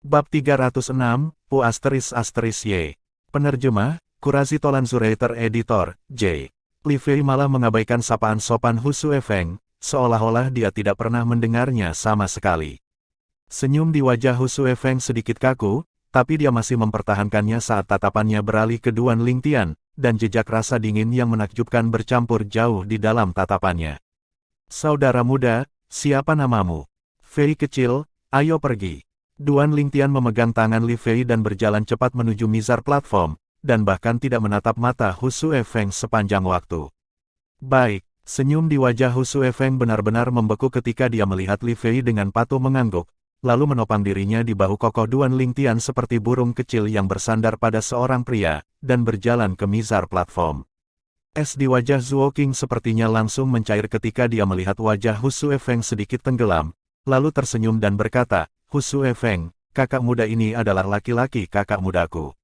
Bab 306, **Y. Penerjemah, Kurazi Tolanzurator Editor, J. Li Fei malah mengabaikan sapaan sopan Hu Suefeng, seolah-olah dia tidak pernah mendengarnya sama sekali. Senyum di wajah Hu Suefeng sedikit kaku, tapi dia masih mempertahankannya saat tatapannya beralih ke Duan Lingtian, dan jejak rasa dingin yang menakjubkan bercampur jauh di dalam tatapannya. Saudara muda, siapa namamu? Fei kecil, ayo pergi. Duan Lingtian memegang tangan Li Fei dan berjalan cepat menuju mizar platform, dan bahkan tidak menatap mata Hu Suefeng sepanjang waktu. Baik, senyum di wajah Hu Suefeng benar-benar membeku ketika dia melihat Li Fei dengan patuh mengangguk, lalu menopang dirinya di bahu kokoh Duan Lingtian seperti burung kecil yang bersandar pada seorang pria, dan berjalan ke mizar platform. Es di wajah Zuo Qing sepertinya langsung mencair ketika dia melihat wajah Hu Suefeng sedikit tenggelam, lalu tersenyum dan berkata, Hu Suefeng, kakak muda ini adalah laki-laki kakak mudaku.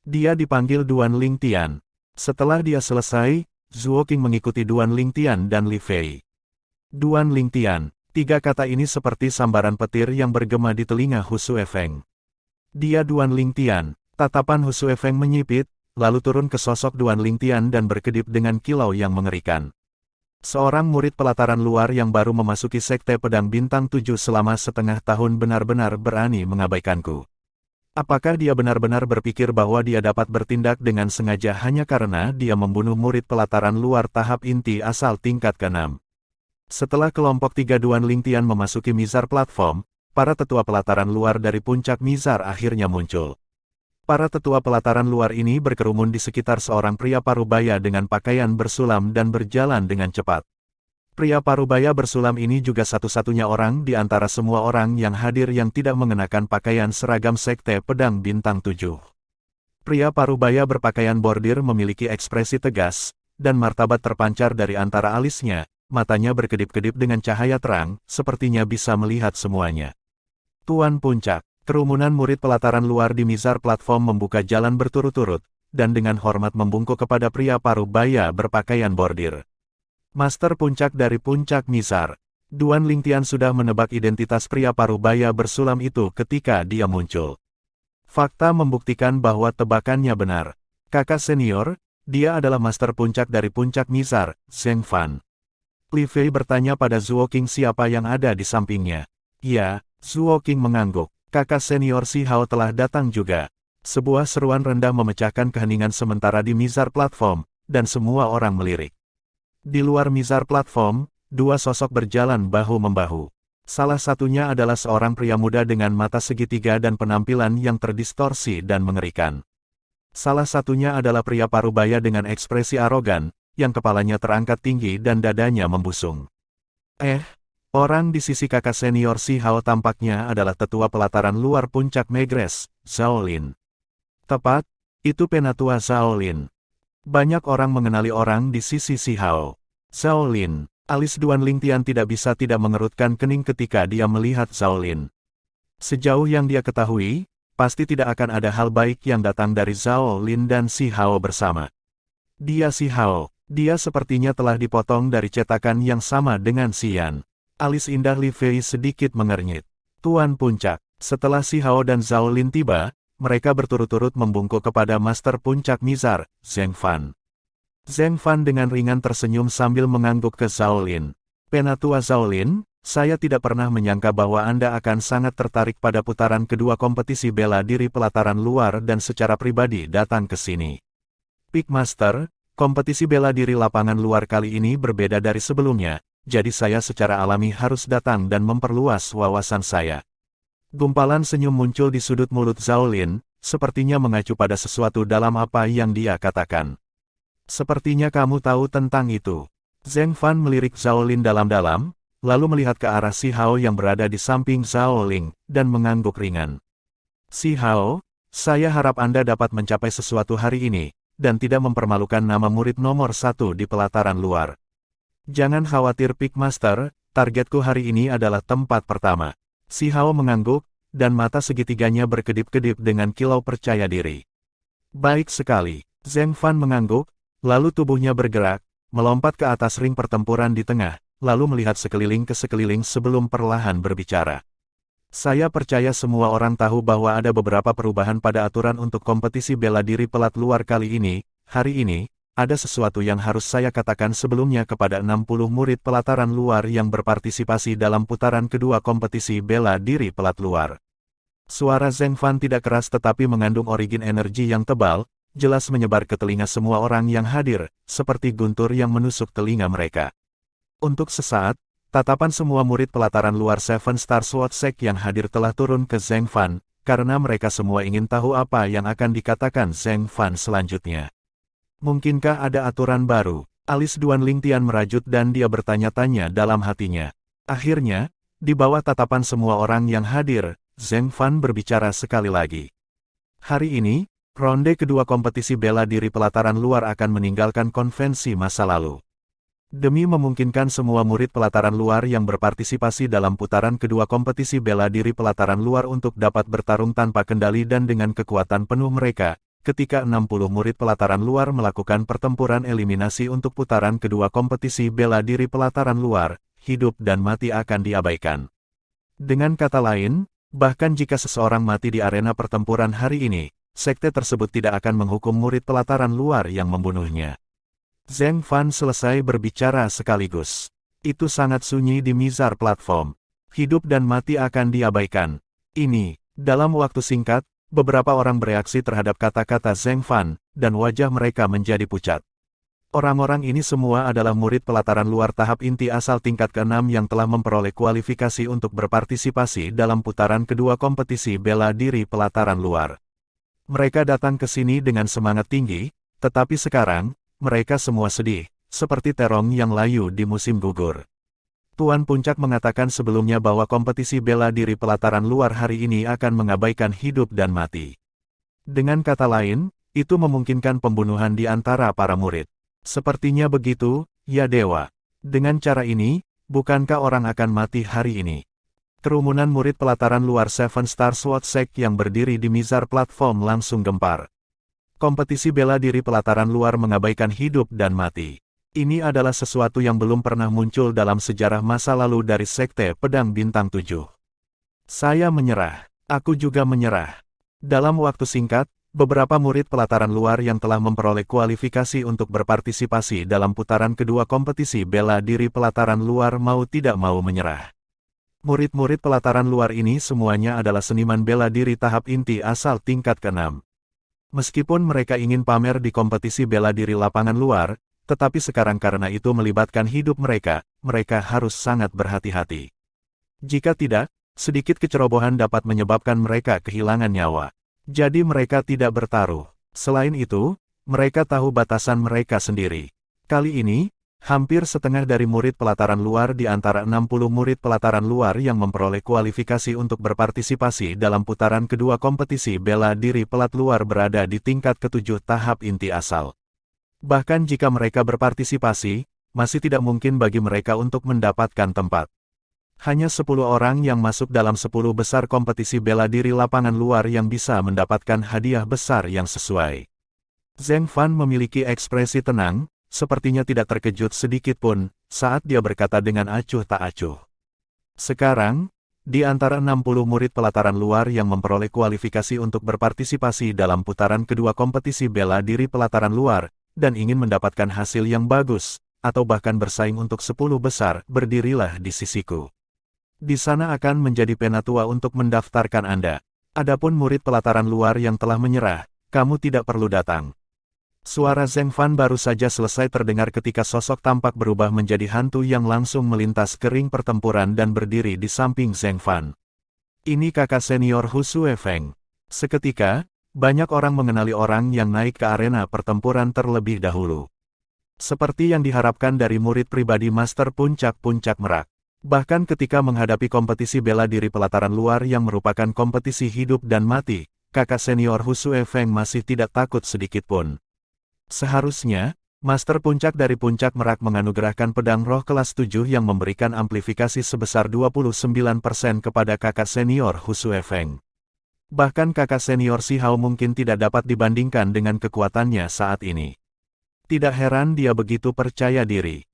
Dia dipanggil Duan Lingtian. Setelah dia selesai, Zuo Qing mengikuti Duan Lingtian dan Li Fei. Duan Lingtian, tiga kata ini seperti sambaran petir yang bergema di telinga Hu Suefeng. Dia Duan Lingtian, tatapan Hu Suefeng menyipit, lalu turun ke sosok Duan Lingtian dan berkedip dengan kilau yang mengerikan. Seorang murid pelataran luar yang baru memasuki Sekte Pedang Bintang 7 selama setengah tahun benar-benar berani mengabaikanku. Apakah dia benar-benar berpikir bahwa dia dapat bertindak dengan sengaja hanya karena dia membunuh murid pelataran luar tahap inti asal tingkat ke-6? Setelah kelompok 3 Duan Lingtian memasuki mizar platform, para tetua pelataran luar dari puncak mizar akhirnya muncul. Para tetua pelataran luar ini berkerumun di sekitar seorang pria parubaya dengan pakaian bersulam dan berjalan dengan cepat. Pria parubaya bersulam ini juga satu-satunya orang di antara semua orang yang hadir yang tidak mengenakan pakaian seragam Sekte Pedang Bintang 7. Pria parubaya berpakaian bordir memiliki ekspresi tegas, dan martabat terpancar dari antara alisnya, matanya berkedip-kedip dengan cahaya terang, sepertinya bisa melihat semuanya. Tuan Puncak. Kerumunan murid pelataran luar di mizar platform membuka jalan berturut-turut, dan dengan hormat membungkuk kepada pria parubaya berpakaian bordir. Master Puncak dari puncak mizar. Duan Lingtian sudah menebak identitas pria parubaya bersulam itu ketika dia muncul. Fakta membuktikan bahwa tebakannya benar. Kakak senior, dia adalah Master Puncak dari puncak mizar, Zheng Fan. Li Fei bertanya pada Zuo Qing siapa yang ada di sampingnya. Ya, Zuo Qing mengangguk. Kakak senior Si Hao telah datang juga. Sebuah seruan rendah memecahkan keheningan sementara di mizar platform, dan semua orang melirik. Di luar mizar platform, dua sosok berjalan bahu-membahu. Salah satunya adalah seorang pria muda dengan mata segitiga dan penampilan yang terdistorsi dan mengerikan. Salah satunya adalah pria parubaya dengan ekspresi arogan, yang kepalanya terangkat tinggi dan dadanya membusung. Orang di sisi kakak senior Si Hao tampaknya adalah tetua pelataran luar puncak Megres, Zhao Lin. Tepat, itu penatua Zhao Lin. Banyak orang mengenali orang di sisi Si Hao. Zhao Lin, alis Duan Lingtian tidak bisa tidak mengerutkan kening ketika dia melihat Zhao Lin. Sejauh yang dia ketahui, pasti tidak akan ada hal baik yang datang dari Zhao Lin dan Si Hao bersama. Dia Si Hao, dia sepertinya telah dipotong dari cetakan yang sama dengan Xian. Alis indah Li Fei sedikit mengernyit. Tuan Puncak, setelah Si Hao dan Zhao Lin tiba, mereka berturut-turut membungkuk kepada Master Puncak Mizar, Zheng Fan. Zheng Fan dengan ringan tersenyum sambil mengangguk ke Zhao Lin. Penatua Zhao Lin, saya tidak pernah menyangka bahwa Anda akan sangat tertarik pada putaran kedua kompetisi bela diri pelataran luar dan secara pribadi datang ke sini. Peak Master, kompetisi bela diri lapangan luar kali ini berbeda dari sebelumnya. Jadi saya secara alami harus datang dan memperluas wawasan saya. Gumpalan senyum muncul di sudut mulut Zhao Lin, sepertinya mengacu pada sesuatu dalam apa yang dia katakan. Sepertinya kamu tahu tentang itu. Zheng Fan melirik Zhao Lin dalam-dalam, lalu melihat ke arah Si Hao yang berada di samping Zhao Lin, dan mengangguk ringan. Si Hao, saya harap Anda dapat mencapai sesuatu hari ini, dan tidak mempermalukan nama murid nomor 1 di pelataran luar. Jangan khawatir Peak Master, targetku hari ini adalah tempat pertama. Si Hao mengangguk, dan mata segitiganya berkedip-kedip dengan kilau percaya diri. Baik sekali, Zheng Fan mengangguk, lalu tubuhnya bergerak, melompat ke atas ring pertempuran di tengah, lalu melihat sekeliling ke sekeliling sebelum perlahan berbicara. Saya percaya semua orang tahu bahwa ada beberapa perubahan pada aturan untuk kompetisi bela diri pelat luar kali ini. Hari ini, ada sesuatu yang harus saya katakan sebelumnya kepada 60 murid pelataran luar yang berpartisipasi dalam putaran kedua kompetisi bela diri pelat luar. Suara Zheng Fan tidak keras tetapi mengandung origin energi yang tebal, jelas menyebar ke telinga semua orang yang hadir, seperti guntur yang menusuk telinga mereka. Untuk sesaat, tatapan semua murid pelataran luar Seven Star Sword Sect yang hadir telah turun ke Zheng Fan, karena mereka semua ingin tahu apa yang akan dikatakan Zheng Fan selanjutnya. Mungkinkah ada aturan baru? Alis Duan Lingtian merajut dan dia bertanya-tanya dalam hatinya. Akhirnya, di bawah tatapan semua orang yang hadir, Zheng Fan berbicara sekali lagi. Hari ini, ronde kedua kompetisi bela diri pelataran luar akan meninggalkan konvensi masa lalu. Demi memungkinkan semua murid pelataran luar yang berpartisipasi dalam putaran kedua kompetisi bela diri pelataran luar untuk dapat bertarung tanpa kendali dan dengan kekuatan penuh mereka, ketika 60 murid pelataran luar melakukan pertempuran eliminasi untuk putaran kedua kompetisi bela diri pelataran luar, hidup dan mati akan diabaikan. Dengan kata lain, bahkan jika seseorang mati di arena pertempuran hari ini, sekte tersebut tidak akan menghukum murid pelataran luar yang membunuhnya. Zheng Fan selesai berbicara sekaligus. Itu sangat sunyi di mizar platform. Hidup dan mati akan diabaikan. Ini, dalam waktu singkat, beberapa orang bereaksi terhadap kata-kata Zheng Fan, dan wajah mereka menjadi pucat. Orang-orang ini semua adalah murid pelataran luar tahap inti asal tingkat ke-6 yang telah memperoleh kualifikasi untuk berpartisipasi dalam putaran kedua kompetisi bela diri pelataran luar. Mereka datang ke sini dengan semangat tinggi, tetapi sekarang, mereka semua sedih, seperti terong yang layu di musim gugur. Tuan Puncak mengatakan sebelumnya bahwa kompetisi bela diri pelataran luar hari ini akan mengabaikan hidup dan mati. Dengan kata lain, itu memungkinkan pembunuhan di antara para murid. Sepertinya begitu, ya Dewa. Dengan cara ini, bukankah orang akan mati hari ini? Kerumunan murid pelataran luar Seven Star Sword Sect yang berdiri di mizar platform langsung gempar. Kompetisi bela diri pelataran luar mengabaikan hidup dan mati. Ini adalah sesuatu yang belum pernah muncul dalam sejarah masa lalu dari Sekte Pedang Bintang 7. Saya menyerah. Aku juga menyerah. Dalam waktu singkat, beberapa murid pelataran luar yang telah memperoleh kualifikasi untuk berpartisipasi dalam putaran kedua kompetisi bela diri pelataran luar mau tidak mau menyerah. Murid-murid pelataran luar ini semuanya adalah seniman bela diri tahap inti asal tingkat ke-6. Meskipun mereka ingin pamer di kompetisi bela diri lapangan luar, tetapi sekarang karena itu melibatkan hidup mereka, mereka harus sangat berhati-hati. Jika tidak, sedikit kecerobohan dapat menyebabkan mereka kehilangan nyawa. Jadi mereka tidak bertaruh. Selain itu, mereka tahu batasan mereka sendiri. Kali ini, hampir setengah dari murid pelataran luar di antara 60 murid pelataran luar yang memperoleh kualifikasi untuk berpartisipasi dalam putaran kedua kompetisi bela diri pelat luar berada di tingkat ke-7 tahap inti asal. Bahkan jika mereka berpartisipasi, masih tidak mungkin bagi mereka untuk mendapatkan tempat. Hanya 10 orang yang masuk dalam 10 besar kompetisi bela diri lapangan luar yang bisa mendapatkan hadiah besar yang sesuai. Zheng Fan memiliki ekspresi tenang, sepertinya tidak terkejut sedikit pun, saat dia berkata dengan acuh tak acuh. Sekarang, di antara 60 murid pelataran luar yang memperoleh kualifikasi untuk berpartisipasi dalam putaran kedua kompetisi bela diri pelataran luar, dan ingin mendapatkan hasil yang bagus, atau bahkan bersaing untuk 10 besar, berdirilah di sisiku. Di sana akan menjadi penatua untuk mendaftarkan Anda. Adapun murid pelataran luar yang telah menyerah, kamu tidak perlu datang. Suara Zheng Fan baru saja selesai terdengar ketika sosok tampak berubah menjadi hantu yang langsung melintas ke ring pertempuran dan berdiri di samping Zheng Fan. Ini kakak senior Hu Suefeng. Seketika, banyak orang mengenali orang yang naik ke arena pertempuran terlebih dahulu. Seperti yang diharapkan dari murid pribadi Master Puncak-Puncak Merak. Bahkan ketika menghadapi kompetisi bela diri pelataran luar yang merupakan kompetisi hidup dan mati, kakak senior Hu Suefeng masih tidak takut sedikit pun. Seharusnya, Master Puncak dari Puncak Merak menganugerahkan pedang roh kelas 7 yang memberikan amplifikasi sebesar 29% kepada kakak senior Hu Suefeng. Bahkan kakak senior Si Hao mungkin tidak dapat dibandingkan dengan kekuatannya saat ini. Tidak heran dia begitu percaya diri.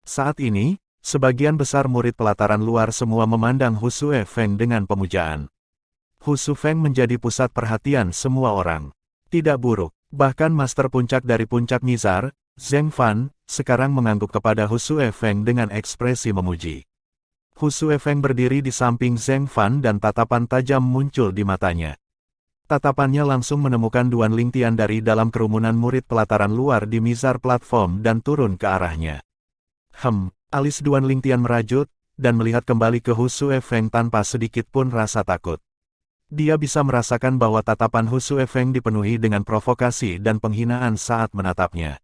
Saat ini, sebagian besar murid pelataran luar semua memandang Hu Shuefeng dengan pemujaan. Hu Shuefeng menjadi pusat perhatian semua orang. Tidak buruk, bahkan master puncak dari puncak Mizar, Zheng Fan, sekarang mengangguk kepada Hu Shuefeng dengan ekspresi memuji. Hu Shuefeng berdiri di samping Zheng Fan dan tatapan tajam muncul di matanya. Tatapannya langsung menemukan Duan Lingtian dari dalam kerumunan murid pelataran luar di Mizar platform dan turun ke arahnya. Alis Duan Lingtian merajut, dan melihat kembali ke Hu Shuefeng tanpa sedikit pun rasa takut. Dia bisa merasakan bahwa tatapan Hu Shuefeng dipenuhi dengan provokasi dan penghinaan saat menatapnya.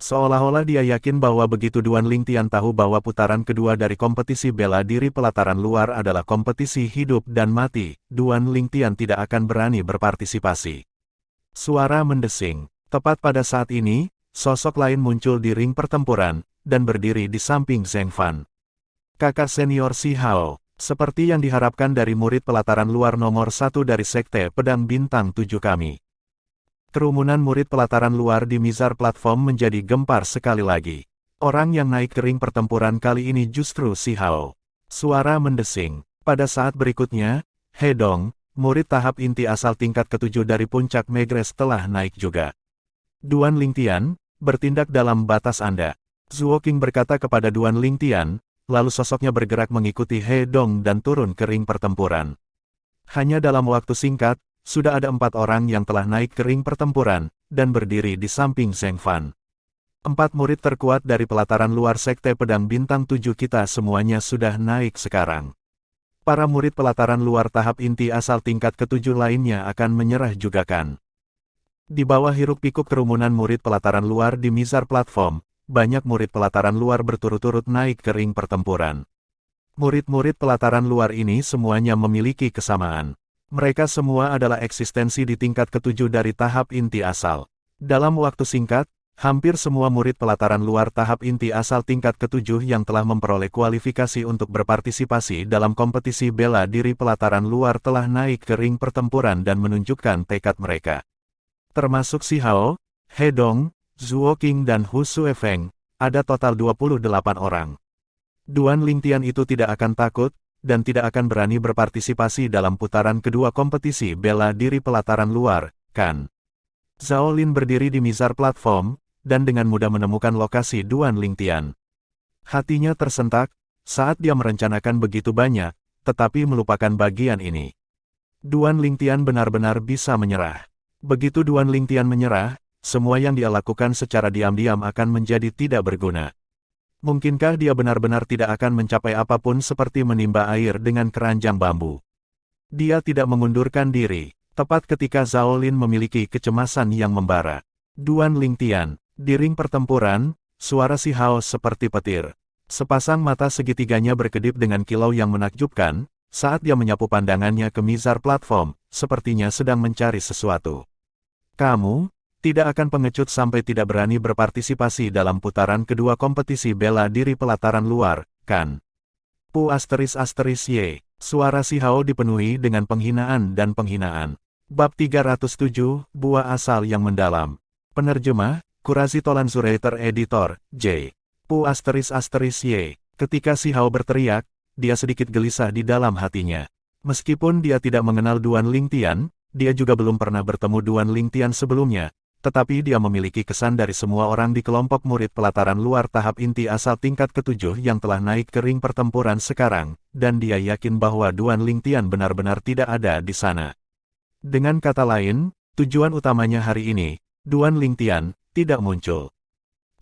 Seolah-olah dia yakin bahwa begitu Duan Lingtian tahu bahwa putaran kedua dari kompetisi bela diri pelataran luar adalah kompetisi hidup dan mati, Duan Lingtian tidak akan berani berpartisipasi. Suara mendesing. Tepat pada saat ini, sosok lain muncul di ring pertempuran, dan berdiri di samping Zheng Fan. Kakak senior Si Hao, seperti yang diharapkan dari murid pelataran luar nomor 1 dari Sekte Pedang Bintang 7 kami. Kerumunan murid pelataran luar di Mizar platform menjadi gempar sekali lagi. Orang yang naik ke ring pertempuran kali ini justru Si Hao. Suara mendesing. Pada saat berikutnya, He Dong, murid tahap inti asal tingkat ke-7 dari puncak Megres telah naik juga. Duan Lingtian, bertindak dalam batas Anda. Zhuo Qing berkata kepada Duan Lingtian, lalu sosoknya bergerak mengikuti He Dong dan turun ke ring pertempuran. Hanya dalam waktu singkat, sudah ada 4 orang yang telah naik ke ring pertempuran, dan berdiri di samping Zheng Fan. 4 murid terkuat dari pelataran luar Sekte Pedang Bintang 7 kita semuanya sudah naik sekarang. Para murid pelataran luar tahap inti asal tingkat ke-7 lainnya akan menyerah juga kan. Di bawah hiruk-pikuk kerumunan murid pelataran luar di Mizar platform, banyak murid pelataran luar berturut-turut naik ke ring pertempuran. Murid-murid pelataran luar ini semuanya memiliki kesamaan. Mereka semua adalah eksistensi di tingkat ke-7 dari tahap inti asal. Dalam waktu singkat, hampir semua murid pelataran luar tahap inti asal tingkat ke-7 yang telah memperoleh kualifikasi untuk berpartisipasi dalam kompetisi bela diri pelataran luar telah naik ke ring pertempuran dan menunjukkan tekad mereka. Termasuk Si Hao, He Dong, Zhuo Qing dan Hu Shuefeng, ada total 28 orang. Duan Lingtian itu tidak akan takut, dan tidak akan berani berpartisipasi dalam putaran kedua kompetisi bela diri pelataran luar, kan? Zhao Lin berdiri di Mizar platform, dan dengan mudah menemukan lokasi Duan Lingtian. Hatinya tersentak, saat dia merencanakan begitu banyak, tetapi melupakan bagian ini. Duan Lingtian benar-benar bisa menyerah. Begitu Duan Lingtian menyerah, semua yang dia lakukan secara diam-diam akan menjadi tidak berguna. Mungkinkah dia benar-benar tidak akan mencapai apapun seperti menimba air dengan keranjang bambu? Dia tidak mengundurkan diri, tepat ketika Zhao Lin memiliki kecemasan yang membara. Duan Lingtian, di ring pertempuran, suara Si Hao seperti petir. Sepasang mata segitiganya berkedip dengan kilau yang menakjubkan, saat dia menyapu pandangannya ke Mizar platform, sepertinya sedang mencari sesuatu. Kamu tidak akan pengecut sampai tidak berani berpartisipasi dalam putaran kedua kompetisi bela diri pelataran luar, kan? Pu **Y. Suara Si Hao dipenuhi dengan penghinaan dan penghinaan. Bab 307, Buah Asal yang Mendalam. Penerjemah, Kurasi Tolanzurator Editor, J. Pu **Y. Ketika Si Hao berteriak, dia sedikit gelisah di dalam hatinya. Meskipun dia tidak mengenal Duan Lingtian, dia juga belum pernah bertemu Duan Lingtian sebelumnya. Tetapi dia memiliki kesan dari semua orang di kelompok murid pelataran luar tahap inti asal tingkat ke-7 yang telah naik ke ring pertempuran sekarang, dan dia yakin bahwa Duan Lingtian benar-benar tidak ada di sana. Dengan kata lain, tujuan utamanya hari ini, Duan Lingtian, tidak muncul.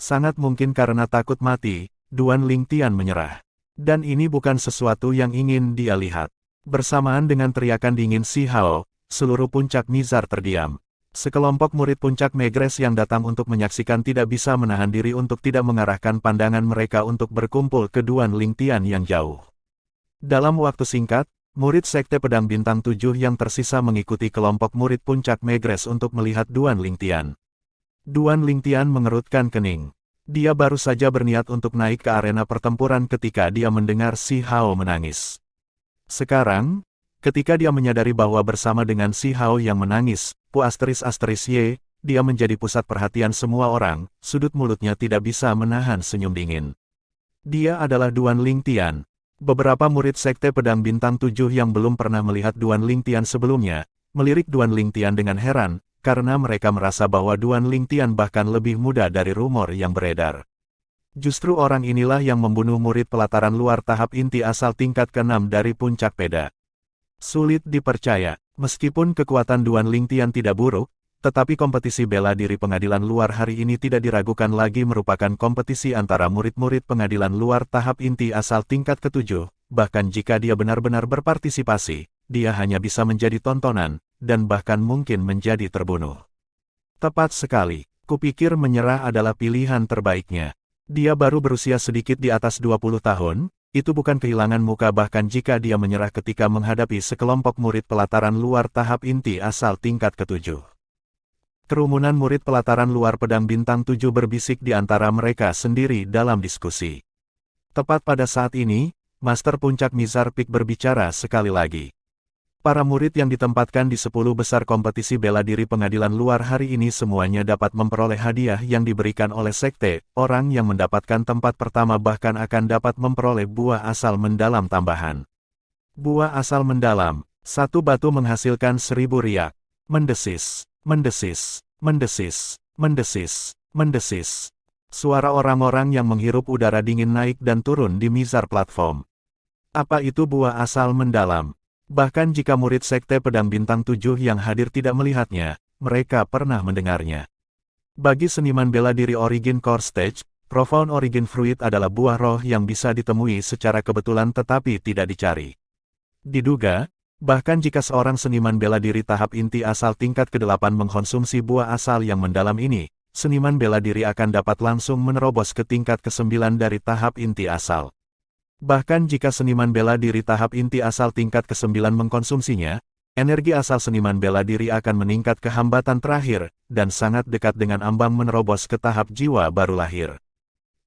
Sangat mungkin karena takut mati, Duan Lingtian menyerah. Dan ini bukan sesuatu yang ingin dia lihat. Bersamaan dengan teriakan dingin Si Hao, seluruh puncak Mizar terdiam. Sekelompok murid puncak Megres yang datang untuk menyaksikan tidak bisa menahan diri untuk tidak mengarahkan pandangan mereka untuk berkumpul ke Duan Lingtian yang jauh. Dalam waktu singkat, murid Sekte Pedang Bintang 7 yang tersisa mengikuti kelompok murid puncak Megres untuk melihat Duan Lingtian. Duan Lingtian mengerutkan kening. Dia baru saja berniat untuk naik ke arena pertempuran ketika dia mendengar Si Hao menangis. Sekarang, ketika dia menyadari bahwa bersama dengan Si Hao yang menangis, Pu **Y, dia menjadi pusat perhatian semua orang, sudut mulutnya tidak bisa menahan senyum dingin. Dia adalah Duan Lingtian. Beberapa murid Sekte Pedang Bintang 7 yang belum pernah melihat Duan Lingtian sebelumnya, melirik Duan Lingtian dengan heran, karena mereka merasa bahwa Duan Lingtian bahkan lebih muda dari rumor yang beredar. Justru orang inilah yang membunuh murid pelataran luar tahap inti asal tingkat ke-6 dari puncak peda. Sulit dipercaya, meskipun kekuatan Duan Lingtian tidak buruk, tetapi kompetisi bela diri pengadilan luar hari ini tidak diragukan lagi merupakan kompetisi antara murid-murid pengadilan luar tahap inti asal tingkat ke-7, bahkan jika dia benar-benar berpartisipasi, dia hanya bisa menjadi tontonan, dan bahkan mungkin menjadi terbunuh. Tepat sekali, kupikir menyerah adalah pilihan terbaiknya. Dia baru berusia sedikit di atas 20 tahun, itu bukan kehilangan muka bahkan jika dia menyerah ketika menghadapi sekelompok murid pelataran luar tahap inti asal tingkat ke-7. Kerumunan murid pelataran luar pedang bintang 7 berbisik di antara mereka sendiri dalam diskusi. Tepat pada saat ini, Master Puncak Mizar Peak berbicara sekali lagi. Para murid yang ditempatkan di 10 besar kompetisi bela diri pengadilan luar hari ini semuanya dapat memperoleh hadiah yang diberikan oleh sekte. Orang yang mendapatkan tempat pertama bahkan akan dapat memperoleh buah asal mendalam tambahan. Buah asal mendalam, satu batu menghasilkan 1000 riak. Mendesis. Mendesis, mendesis, mendesis, mendesis. Suara orang-orang yang menghirup udara dingin naik dan turun di Mizar platform. Apa itu buah asal mendalam? Bahkan jika murid Sekte Pedang Bintang 7 yang hadir tidak melihatnya, mereka pernah mendengarnya. Bagi seniman bela diri Origin Core Stage, Profound Origin Fruit adalah buah roh yang bisa ditemui secara kebetulan tetapi tidak dicari. Diduga, bahkan jika seorang seniman bela diri tahap inti asal tingkat ke-8 mengkonsumsi buah asal yang mendalam ini, seniman bela diri akan dapat langsung menerobos ke tingkat ke-9 dari tahap inti asal. Bahkan jika seniman bela diri tahap inti asal tingkat ke-9 mengkonsumsinya, energi asal seniman bela diri akan meningkat ke hambatan terakhir, dan sangat dekat dengan ambang menerobos ke tahap jiwa baru lahir.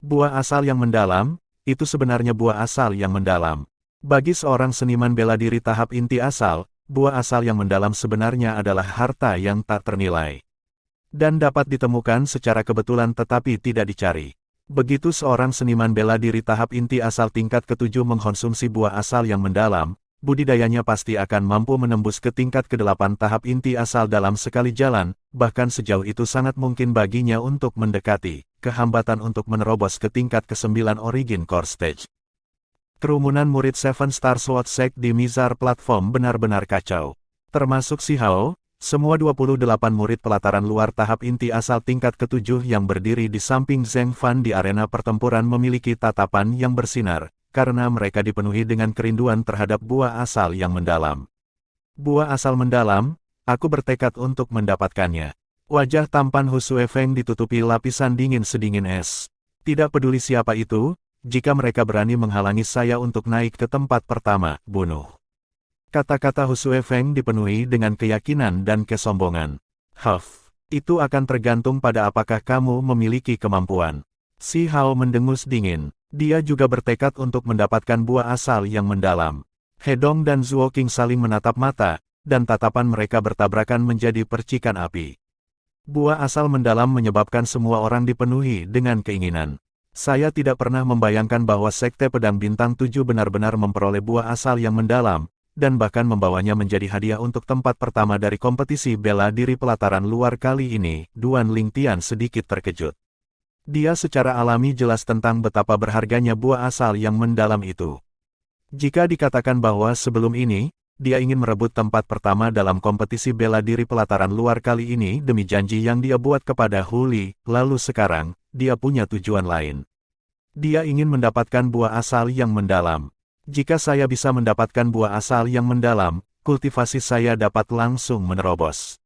Buah asal yang mendalam, itu sebenarnya buah asal yang mendalam. Bagi seorang seniman bela diri tahap inti asal, buah asal yang mendalam sebenarnya adalah harta yang tak ternilai. Dan dapat ditemukan secara kebetulan tetapi tidak dicari. Begitu seorang seniman bela diri tahap inti asal tingkat ke-7 mengkonsumsi buah asal yang mendalam, budidayanya pasti akan mampu menembus ke tingkat ke-8 tahap inti asal dalam sekali jalan, bahkan sejauh itu sangat mungkin baginya untuk mendekati kehambatan untuk menerobos ke tingkat ke-9 Origin Core Stage. Kerumunan murid Seven Star Sword Sect di Mizar platform benar-benar kacau. Termasuk Si Hao, semua 28 murid pelataran luar tahap inti asal tingkat ke-7 yang berdiri di samping Zheng Fan di arena pertempuran memiliki tatapan yang bersinar, karena mereka dipenuhi dengan kerinduan terhadap buah asal yang mendalam. Buah asal mendalam, aku bertekad untuk mendapatkannya. Wajah tampan Hu Suefeng ditutupi lapisan dingin sedingin es. Tidak peduli siapa itu, jika mereka berani menghalangi saya untuk naik ke tempat pertama, bunuh. Kata-kata Hu Suefeng dipenuhi dengan keyakinan dan kesombongan. Huff, itu akan tergantung pada apakah kamu memiliki kemampuan. Si Hao mendengus dingin. Dia juga bertekad untuk mendapatkan buah asal yang mendalam. Hedong dan Zuo Qing saling menatap mata, dan tatapan mereka bertabrakan menjadi percikan api. Buah asal mendalam menyebabkan semua orang dipenuhi dengan keinginan. Saya tidak pernah membayangkan bahwa Sekte Pedang Bintang 7 benar-benar memperoleh buah asal yang mendalam, dan bahkan membawanya menjadi hadiah untuk tempat pertama dari kompetisi bela diri pelataran luar kali ini. Duan Lingtian sedikit terkejut. Dia secara alami jelas tentang betapa berharganya buah asal yang mendalam itu. Jika dikatakan bahwa sebelum ini, dia ingin merebut tempat pertama dalam kompetisi bela diri pelataran luar kali ini demi janji yang dia buat kepada Hu Li, lalu sekarang, dia punya tujuan lain. Dia ingin mendapatkan buah asal yang mendalam. Jika saya bisa mendapatkan buah asal yang mendalam, kultivasi saya dapat langsung menerobos.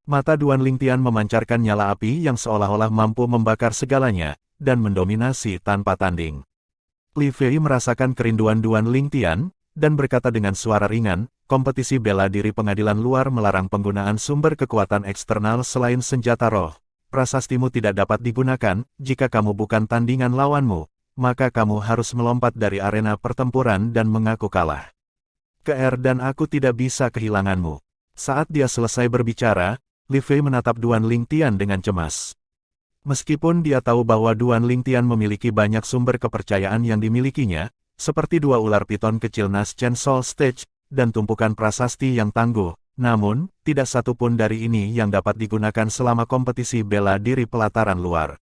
Mata Duan Lingtian memancarkan nyala api yang seolah-olah mampu membakar segalanya, dan mendominasi tanpa tanding. Li Fei merasakan kerinduan Duan Lingtian, dan berkata dengan suara ringan, kompetisi bela diri pengadilan luar melarang penggunaan sumber kekuatan eksternal selain senjata roh. Prasastimu tidak dapat digunakan, jika kamu bukan tandingan lawanmu, maka kamu harus melompat dari arena pertempuran dan mengaku kalah. Keer dan aku tidak bisa kehilanganmu. Saat dia selesai berbicara, Li Fei menatap Duan Lingtian dengan cemas. Meskipun dia tahu bahwa Duan Lingtian memiliki banyak sumber kepercayaan yang dimilikinya, seperti dua ular piton kecil Naschen Soul Stage, dan tumpukan prasasti yang tangguh, namun, tidak satu pun dari ini yang dapat digunakan selama kompetisi bela diri pelataran luar.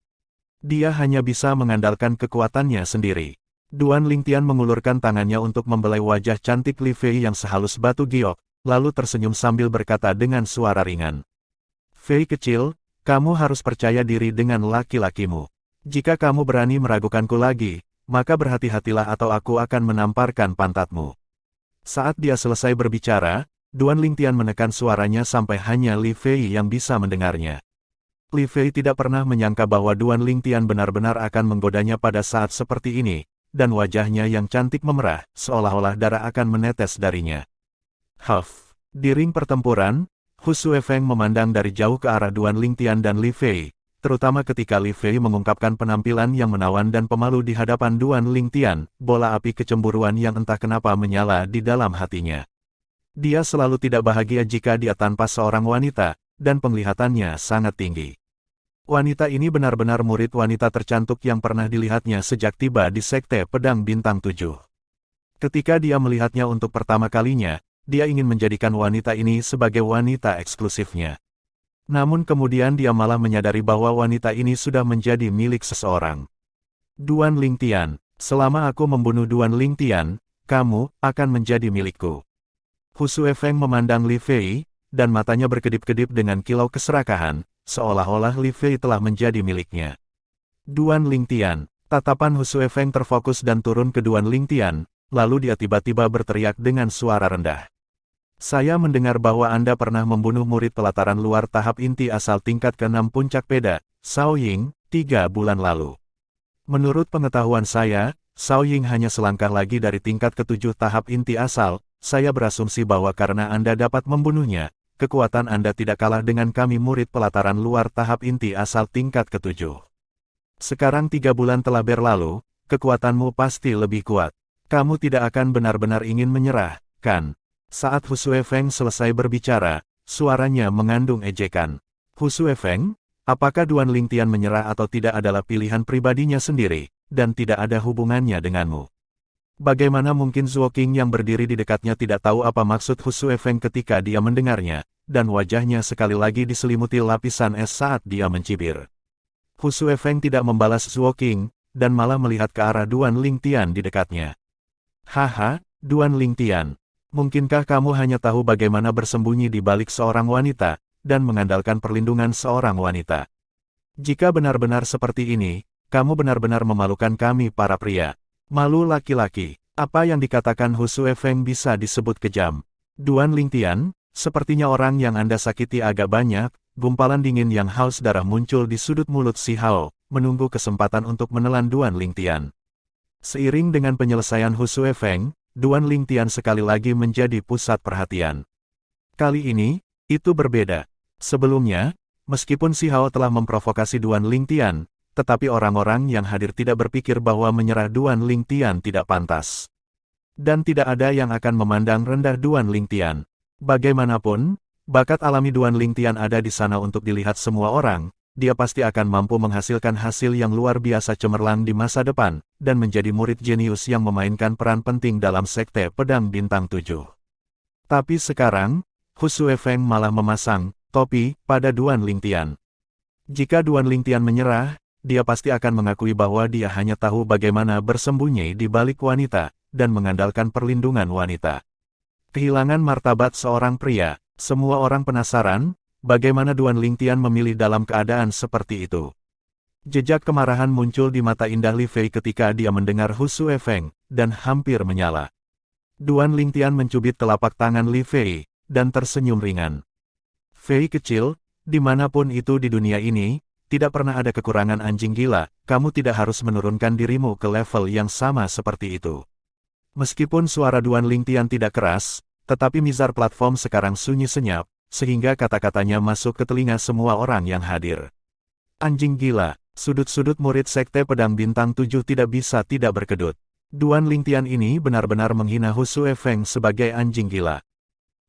Dia hanya bisa mengandalkan kekuatannya sendiri. Duan Lingtian mengulurkan tangannya untuk membelai wajah cantik Li Fei yang sehalus batu giok, lalu tersenyum sambil berkata dengan suara ringan. Fei kecil, kamu harus percaya diri dengan laki-lakimu. Jika kamu berani meragukanku lagi, maka berhati-hatilah atau aku akan menamparkan pantatmu. Saat dia selesai berbicara, Duan Lingtian menekan suaranya sampai hanya Li Fei yang bisa mendengarnya. Li Fei tidak pernah menyangka bahwa Duan Lingtian benar-benar akan menggodanya pada saat seperti ini, dan wajahnya yang cantik memerah, seolah-olah darah akan menetes darinya. Huff. Di ring pertempuran, Hu Shuefeng memandang dari jauh ke arah Duan Lingtian dan Li Fei, terutama ketika Li Fei mengungkapkan penampilan yang menawan dan pemalu di hadapan Duan Lingtian, bola api kecemburuan yang entah kenapa menyala di dalam hatinya. Dia selalu tidak bahagia jika dia tanpa seorang wanita, dan penglihatannya sangat tinggi. Wanita ini benar-benar murid wanita tercantik yang pernah dilihatnya sejak tiba di Sekte Pedang Bintang 7. Ketika dia melihatnya untuk pertama kalinya, dia ingin menjadikan wanita ini sebagai wanita eksklusifnya. Namun kemudian dia malah menyadari bahwa wanita ini sudah menjadi milik seseorang. Duan Lingtian, selama aku membunuh Duan Lingtian, kamu akan menjadi milikku. Hu Shuefeng memandang Li Fei, dan matanya berkedip-kedip dengan kilau keserakahan, seolah-olah Li Fei telah menjadi miliknya. Duan Lingtian, tatapan Hu Shuefeng terfokus dan turun ke Duan Lingtian, lalu dia tiba-tiba berteriak dengan suara rendah. Saya mendengar bahwa Anda pernah membunuh murid pelataran luar tahap inti asal tingkat ke-6 puncak peda, Cao Ying, 3 bulan lalu. Menurut pengetahuan saya, Cao Ying hanya selangkah lagi dari tingkat ke-7 tahap inti asal. Saya berasumsi bahwa karena Anda dapat membunuhnya, kekuatan Anda tidak kalah dengan kami murid pelataran luar tahap inti asal tingkat ke-7. Sekarang 3 bulan telah berlalu, kekuatanmu pasti lebih kuat. Kamu tidak akan benar-benar ingin menyerah, kan? Saat Hu Shuefeng selesai berbicara, suaranya mengandung ejekan. Hu Shuefeng, apakah Duan Lingtian menyerah atau tidak adalah pilihan pribadinya sendiri, dan tidak ada hubungannya denganmu? Bagaimana mungkin Zuo Qing yang berdiri di dekatnya tidak tahu apa maksud Hu Shuefeng ketika dia mendengarnya, dan wajahnya sekali lagi diselimuti lapisan es saat dia mencibir. Hu Shuefeng tidak membalas Zuo Qing, dan malah melihat ke arah Duan Lingtian di dekatnya. Haha, Duan Lingtian. Mungkinkah kamu hanya tahu bagaimana bersembunyi di balik seorang wanita, dan mengandalkan perlindungan seorang wanita? Jika benar-benar seperti ini, kamu benar-benar memalukan kami para pria. Malu laki-laki, apa yang dikatakan Hu Shuefeng bisa disebut kejam. Duan Lingtian, sepertinya orang yang Anda sakiti agak banyak, gumpalan dingin yang haus darah muncul di sudut mulut si Hao, menunggu kesempatan untuk menelan Duan Lingtian. Seiring dengan penyelesaian Hu Shuefeng, Duan Lingtian sekali lagi menjadi pusat perhatian. Kali ini, itu berbeda. Sebelumnya, meskipun si Hao telah memprovokasi Duan Lingtian, tetapi orang-orang yang hadir tidak berpikir bahwa menyerah Duan Lingtian tidak pantas. Dan tidak ada yang akan memandang rendah Duan Lingtian. Bagaimanapun, bakat alami Duan Lingtian ada di sana untuk dilihat semua orang. Dia pasti akan mampu menghasilkan hasil yang luar biasa cemerlang di masa depan, dan menjadi murid jenius yang memainkan peran penting dalam Sekte Pedang Bintang 7. Tapi sekarang, Hu Shuefeng malah memasang topi pada Duan Lingtian. Jika Duan Lingtian menyerah, dia pasti akan mengakui bahwa dia hanya tahu bagaimana bersembunyi di balik wanita, dan mengandalkan perlindungan wanita. Kehilangan martabat seorang pria, semua orang penasaran, bagaimana Duan Lingtian memilih dalam keadaan seperti itu. Jejak kemarahan muncul di mata indah Li Fei ketika dia mendengar Hu Shuefeng, dan hampir menyala. Duan Lingtian mencubit telapak tangan Li Fei, dan tersenyum ringan. Fei kecil, dimanapun itu di dunia ini, tidak pernah ada kekurangan anjing gila, kamu tidak harus menurunkan dirimu ke level yang sama seperti itu. Meskipun suara Duan Lingtian tidak keras, tetapi mizar platform sekarang sunyi senyap, sehingga kata-katanya masuk ke telinga semua orang yang hadir. Anjing gila, sudut-sudut murid Sekte Pedang Bintang 7 tidak bisa tidak berkedut. Duan Lingtian ini benar-benar menghina Hu Shuefeng sebagai anjing gila.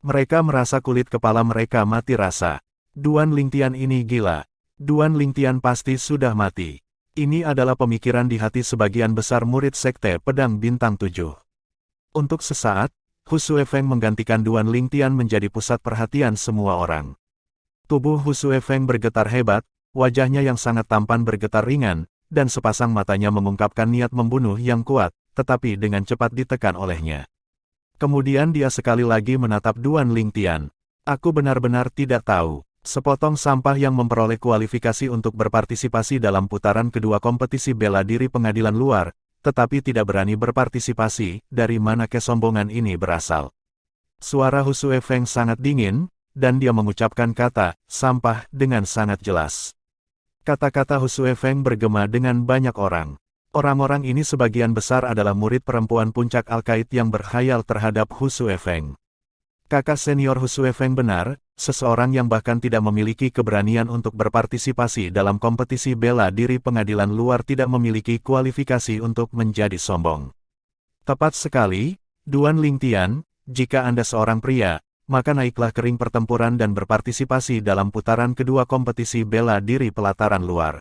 Mereka merasa kulit kepala mereka mati rasa. Duan Lingtian ini gila. Duan Lingtian pasti sudah mati. Ini adalah pemikiran di hati sebagian besar murid Sekte Pedang Bintang 7. Untuk sesaat, Hu Suefeng menggantikan Duan Lingtian menjadi pusat perhatian semua orang. Tubuh Hu Suefeng bergetar hebat, wajahnya yang sangat tampan bergetar ringan, dan sepasang matanya mengungkapkan niat membunuh yang kuat, tetapi dengan cepat ditekan olehnya. Kemudian dia sekali lagi menatap Duan Lingtian. Aku benar-benar tidak tahu. Sepotong sampah yang memperoleh kualifikasi untuk berpartisipasi dalam putaran kedua kompetisi bela diri pengadilan luar, tetapi tidak berani berpartisipasi, dari mana kesombongan ini berasal. Suara Hu Suefeng sangat dingin, dan dia mengucapkan kata, sampah, dengan sangat jelas. Kata-kata Hu Suefeng bergema dengan banyak orang. Orang-orang ini sebagian besar adalah murid perempuan puncak Al-Qaid yang berkhayal terhadap Hu Suefeng. Kakak senior Hu Suefeng benar, seseorang yang bahkan tidak memiliki keberanian untuk berpartisipasi dalam kompetisi bela diri pengadilan luar tidak memiliki kualifikasi untuk menjadi sombong. Tepat sekali, Duan Lingtian, jika Anda seorang pria, maka naiklah ke ring pertempuran dan berpartisipasi dalam putaran kedua kompetisi bela diri pelataran luar.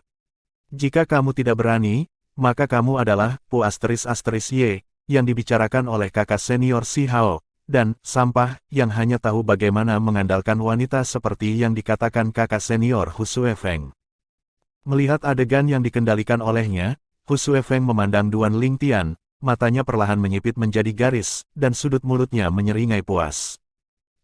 Jika kamu tidak berani, maka kamu adalah Pu **Y, yang dibicarakan oleh kakak senior Si Hao, dan sampah yang hanya tahu bagaimana mengandalkan wanita seperti yang dikatakan kakak senior Hu Suefeng. Melihat adegan yang dikendalikan olehnya, Hu Suefeng memandang Duan Lingtian, matanya perlahan menyipit menjadi garis, dan sudut mulutnya menyeringai puas.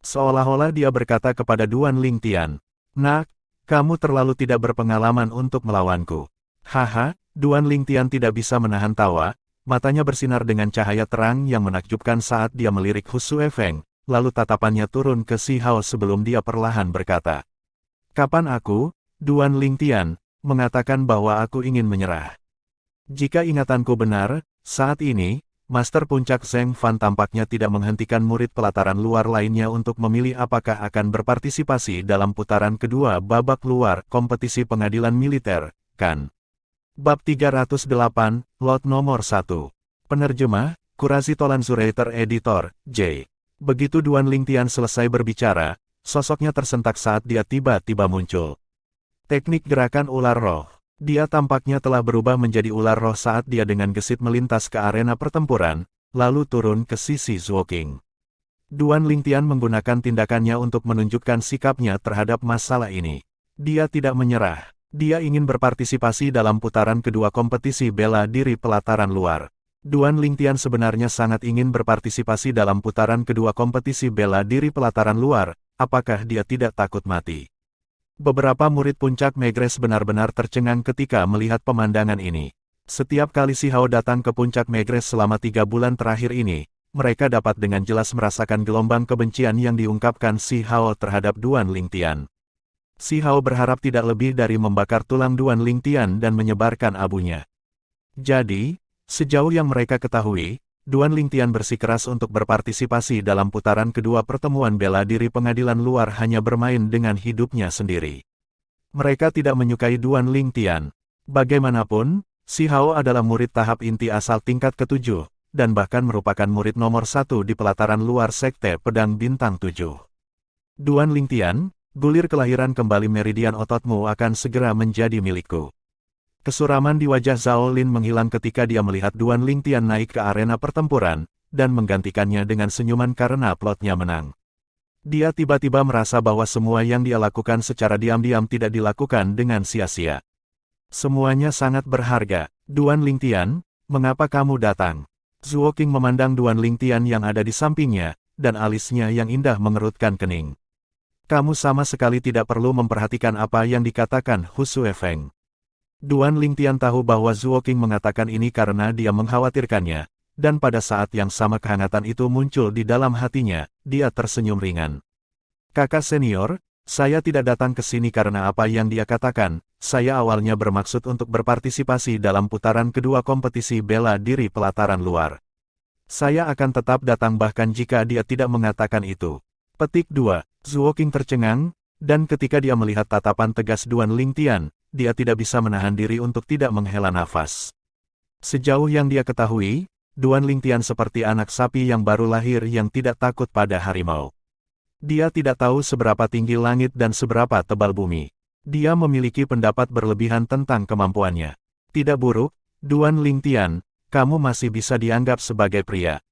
Seolah-olah dia berkata kepada Duan Lingtian, "Nak, kamu terlalu tidak berpengalaman untuk melawanku." Haha, Duan Lingtian tidak bisa menahan tawa, matanya bersinar dengan cahaya terang yang menakjubkan saat dia melirik Hu Suefeng, lalu tatapannya turun ke Si Hao sebelum dia perlahan berkata, "Kapan aku, Duan Lingtian, mengatakan bahwa aku ingin menyerah? Jika ingatanku benar, saat ini, Master Puncak Zheng Fan tampaknya tidak menghentikan murid pelataran luar lainnya untuk memilih apakah akan berpartisipasi dalam putaran kedua babak luar kompetisi pengadilan militer, kan?" Bab 308, Lot nomor 1. Penerjemah, Kurazi Tolanzurator Editor, J. Begitu Duan Lingtian selesai berbicara, sosoknya tersentak saat dia tiba-tiba muncul. Teknik gerakan ular roh. Dia tampaknya telah berubah menjadi ular roh saat dia dengan gesit melintas ke arena pertempuran, lalu turun ke sisi Zhuoqing. Duan Lingtian menggunakan tindakannya untuk menunjukkan sikapnya terhadap masalah ini. Dia tidak menyerah. Dia ingin berpartisipasi dalam putaran kedua kompetisi bela diri pelataran luar. Duan Lingtian sebenarnya sangat ingin berpartisipasi dalam putaran kedua kompetisi bela diri pelataran luar, apakah dia tidak takut mati? Beberapa murid puncak Megres benar-benar tercengang ketika melihat pemandangan ini. Setiap kali Si Hao datang ke puncak Megres selama 3 bulan terakhir ini, mereka dapat dengan jelas merasakan gelombang kebencian yang diungkapkan Si Hao terhadap Duan Lingtian. Si Hao berharap tidak lebih dari membakar tulang Duan Lingtian dan menyebarkan abunya. Jadi, sejauh yang mereka ketahui, Duan Lingtian bersikeras untuk berpartisipasi dalam putaran kedua pertemuan bela diri pengadilan luar hanya bermain dengan hidupnya sendiri. Mereka tidak menyukai Duan Lingtian. Bagaimanapun, Si Hao adalah murid tahap inti asal tingkat ke-7, dan bahkan merupakan murid nomor 1 di pelataran luar Sekte Pedang Bintang 7. Duan Lingtian, gulir kelahiran kembali meridian ototmu akan segera menjadi milikku. Kesuraman di wajah Zhao Lin menghilang ketika dia melihat Duan Lingtian naik ke arena pertempuran, dan menggantikannya dengan senyuman karena plotnya menang. Dia tiba-tiba merasa bahwa semua yang dia lakukan secara diam-diam tidak dilakukan dengan sia-sia. Semuanya sangat berharga. Duan Lingtian, mengapa kamu datang? Zhuoqing memandang Duan Lingtian yang ada di sampingnya, dan alisnya yang indah mengerutkan kening. Kamu sama sekali tidak perlu memperhatikan apa yang dikatakan Hu Suefeng. Duan Lingtian tahu bahwa Zhuoqing mengatakan ini karena dia mengkhawatirkannya, dan pada saat yang sama kehangatan itu muncul di dalam hatinya, dia tersenyum ringan. Kakak senior, saya tidak datang ke sini karena apa yang dia katakan, saya awalnya bermaksud untuk berpartisipasi dalam putaran kedua kompetisi bela diri pelataran luar. Saya akan tetap datang bahkan jika dia tidak mengatakan itu. Petik 2. Zhuoqing tercengang, dan ketika dia melihat tatapan tegas Duan Lingtian, dia tidak bisa menahan diri untuk tidak menghela nafas. Sejauh yang dia ketahui, Duan Lingtian seperti anak sapi yang baru lahir yang tidak takut pada harimau. Dia tidak tahu seberapa tinggi langit dan seberapa tebal bumi. Dia memiliki pendapat berlebihan tentang kemampuannya. Tidak buruk, Duan Lingtian, kamu masih bisa dianggap sebagai pria.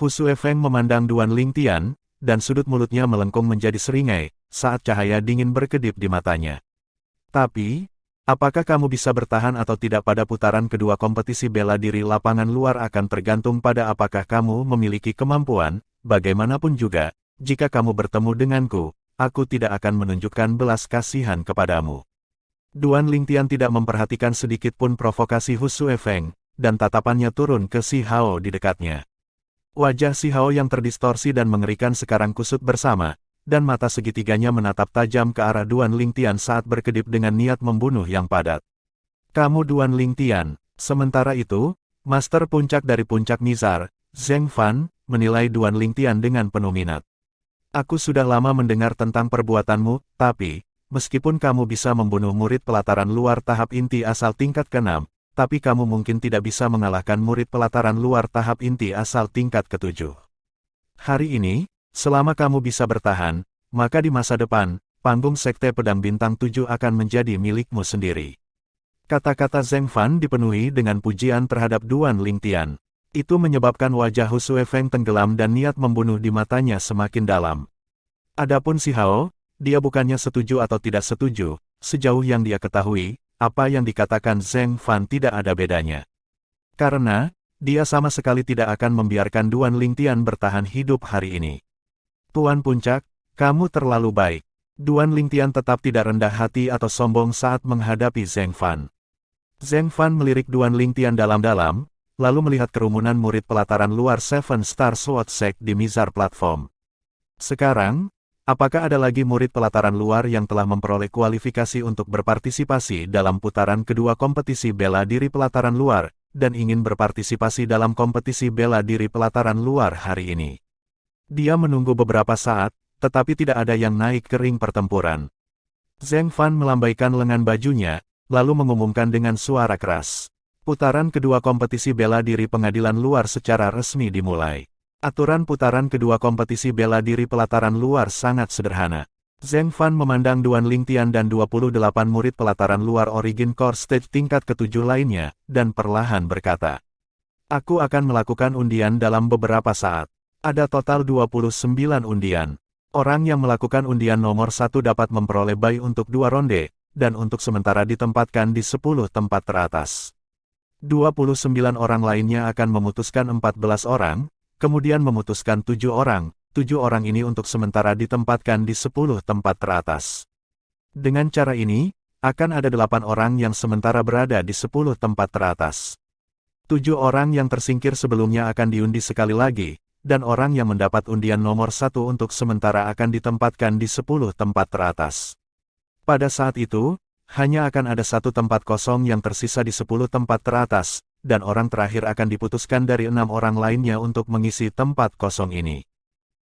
Hu Suefeng memandang Duan Lingtian, dan sudut mulutnya melengkung menjadi seringai, saat cahaya dingin berkedip di matanya. Tapi, apakah kamu bisa bertahan atau tidak pada putaran kedua kompetisi bela diri lapangan luar akan tergantung pada apakah kamu memiliki kemampuan, bagaimanapun juga, jika kamu bertemu denganku, aku tidak akan menunjukkan belas kasihan kepadamu. Duan Lingtian tidak memperhatikan sedikit pun provokasi Hu Suefeng, dan tatapannya turun ke Si Hao di dekatnya. Wajah Si Hao yang terdistorsi dan mengerikan sekarang kusut bersama, dan mata segitiganya menatap tajam ke arah Duan Lingtian saat berkedip dengan niat membunuh yang padat. Kamu Duan Lingtian. Sementara itu, Master Puncak dari Puncak Nizar, Zheng Fan, menilai Duan Lingtian dengan penuh minat. Aku sudah lama mendengar tentang perbuatanmu, tapi, meskipun kamu bisa membunuh murid pelataran luar tahap inti asal tingkat ke-6, tapi kamu mungkin tidak bisa mengalahkan murid pelataran luar tahap inti asal tingkat ke-7. Hari ini, selama kamu bisa bertahan, maka di masa depan, panggung Sekte Pedang Bintang 7 akan menjadi milikmu sendiri. Kata-kata Zheng Fan dipenuhi dengan pujian terhadap Duan Lingtian. Itu menyebabkan wajah Hu Suefeng tenggelam dan niat membunuh di matanya semakin dalam. Adapun Si Hao, dia bukannya setuju atau tidak setuju, sejauh yang dia ketahui, apa yang dikatakan Zheng Fan tidak ada bedanya. Karena, dia sama sekali tidak akan membiarkan Duan Lingtian bertahan hidup hari ini. Tuan Puncak, kamu terlalu baik. Duan Lingtian tetap tidak rendah hati atau sombong saat menghadapi Zheng Fan. Zheng Fan melirik Duan Lingtian dalam-dalam, lalu melihat kerumunan murid pelataran luar Seven Star Sword Sect di Mizar Platform. Sekarang, apakah ada lagi murid pelataran luar yang telah memperoleh kualifikasi untuk berpartisipasi dalam putaran kedua kompetisi bela diri pelataran luar, dan ingin berpartisipasi dalam kompetisi bela diri pelataran luar hari ini? Dia menunggu beberapa saat, tetapi tidak ada yang naik ke ring pertempuran. Zheng Fan melambaikan lengan bajunya, lalu mengumumkan dengan suara keras. Putaran kedua kompetisi bela diri pengadilan luar secara resmi dimulai. Aturan putaran kedua kompetisi bela diri pelataran luar sangat sederhana. Zheng Fan memandang Duan Lingtian dan 28 murid pelataran luar Origin Core Stage tingkat ke-7 lainnya, dan perlahan berkata, "Aku akan melakukan undian dalam beberapa saat. Ada total 29 undian. Orang yang melakukan undian nomor 1 dapat memperoleh bye untuk 2 ronde, dan untuk sementara ditempatkan di 10 tempat teratas. 29 orang lainnya akan memutuskan 14 orang, kemudian memutuskan 7 orang, 7 orang ini untuk sementara ditempatkan di 10 tempat teratas. Dengan cara ini, akan ada 8 orang yang sementara berada di 10 tempat teratas. 7 orang yang tersingkir sebelumnya akan diundi sekali lagi, dan orang yang mendapat undian nomor 1 untuk sementara akan ditempatkan di 10 tempat teratas. Pada saat itu, hanya akan ada 1 tempat kosong yang tersisa di 10 tempat teratas, dan orang terakhir akan diputuskan dari 6 orang lainnya untuk mengisi tempat kosong ini.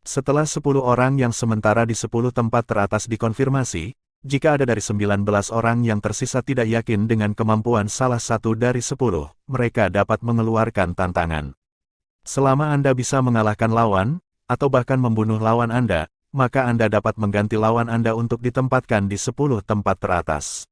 Setelah 10 orang yang sementara di 10 tempat teratas dikonfirmasi, jika ada dari 19 orang yang tersisa tidak yakin dengan kemampuan salah satu dari 10, mereka dapat mengeluarkan tantangan. Selama Anda bisa mengalahkan lawan, atau bahkan membunuh lawan Anda, maka Anda dapat mengganti lawan Anda untuk ditempatkan di 10 tempat teratas.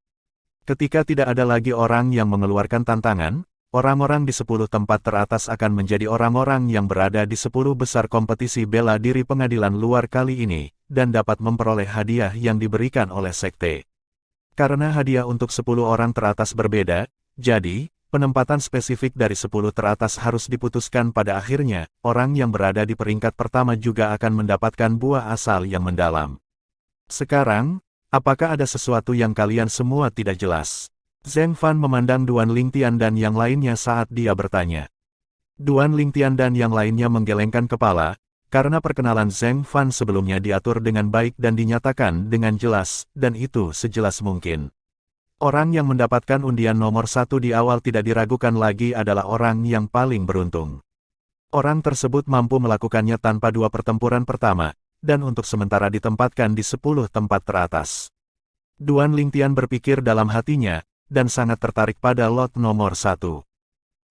Ketika tidak ada lagi orang yang mengeluarkan tantangan, orang-orang di 10 tempat teratas akan menjadi orang-orang yang berada di 10 besar kompetisi bela diri pengadilan luar kali ini, dan dapat memperoleh hadiah yang diberikan oleh sekte. Karena hadiah untuk 10 orang teratas berbeda, jadi, penempatan spesifik dari 10 teratas harus diputuskan pada akhirnya, orang yang berada di peringkat pertama juga akan mendapatkan buah asal yang mendalam. Sekarang, apakah ada sesuatu yang kalian semua tidak jelas? Zheng Fan memandang Duan Lingtian dan yang lainnya saat dia bertanya. Duan Lingtian dan yang lainnya menggelengkan kepala, karena perkenalan Zheng Fan sebelumnya diatur dengan baik dan dinyatakan dengan jelas, dan itu sejelas mungkin. Orang yang mendapatkan undian nomor 1 di awal tidak diragukan lagi adalah orang yang paling beruntung. Orang tersebut mampu melakukannya tanpa 2 pertempuran pertama, dan untuk sementara ditempatkan di 10 tempat teratas. Duan Lingtian berpikir dalam hatinya, dan sangat tertarik pada lot nomor 1.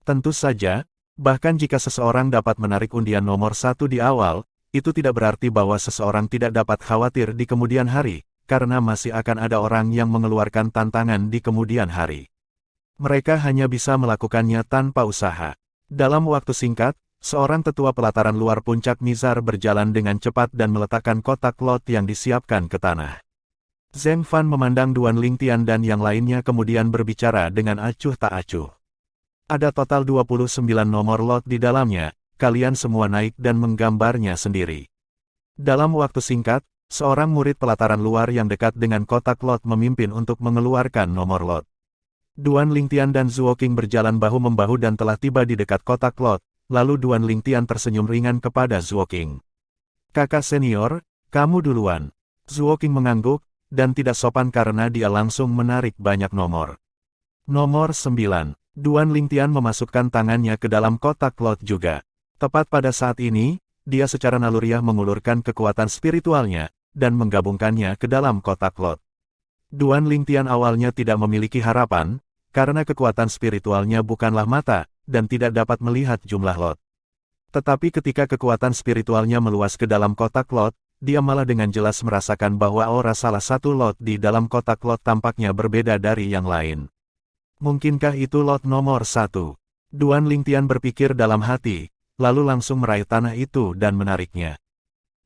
Tentu saja, bahkan jika seseorang dapat menarik undian nomor 1 di awal, itu tidak berarti bahwa seseorang tidak dapat khawatir di kemudian hari, karena masih akan ada orang yang mengeluarkan tantangan di kemudian hari. Mereka hanya bisa melakukannya tanpa usaha. Dalam waktu singkat, seorang tetua pelataran luar puncak Mizar berjalan dengan cepat dan meletakkan kotak lot yang disiapkan ke tanah. Zheng Fan memandang Duan Lingtian dan yang lainnya kemudian berbicara dengan acuh tak acuh. Ada total 29 nomor lot di dalamnya, kalian semua naik dan menggambarnya sendiri. Dalam waktu singkat, seorang murid pelataran luar yang dekat dengan kotak lot memimpin untuk mengeluarkan nomor lot. Duan Lingtian dan Zuo Qing berjalan bahu-membahu dan telah tiba di dekat kotak lot, lalu Duan Lingtian tersenyum ringan kepada Zuo Qing. Kakak senior, kamu duluan. Zuo Qing mengangguk, dan tidak sopan karena dia langsung menarik banyak nomor. Nomor 9. Duan Lingtian memasukkan tangannya ke dalam kotak lot juga. Tepat pada saat ini, dia secara naluriah mengulurkan kekuatan spiritualnya, dan menggabungkannya ke dalam kotak lot. Duan Lingtian awalnya tidak memiliki harapan, karena kekuatan spiritualnya bukanlah mata, dan tidak dapat melihat jumlah lot. Tetapi ketika kekuatan spiritualnya meluas ke dalam kotak lot, dia malah dengan jelas merasakan bahwa aura salah satu lot di dalam kotak lot tampaknya berbeda dari yang lain. Mungkinkah itu lot nomor 1? Duan Lingtian berpikir dalam hati, lalu langsung meraih tanah itu dan menariknya.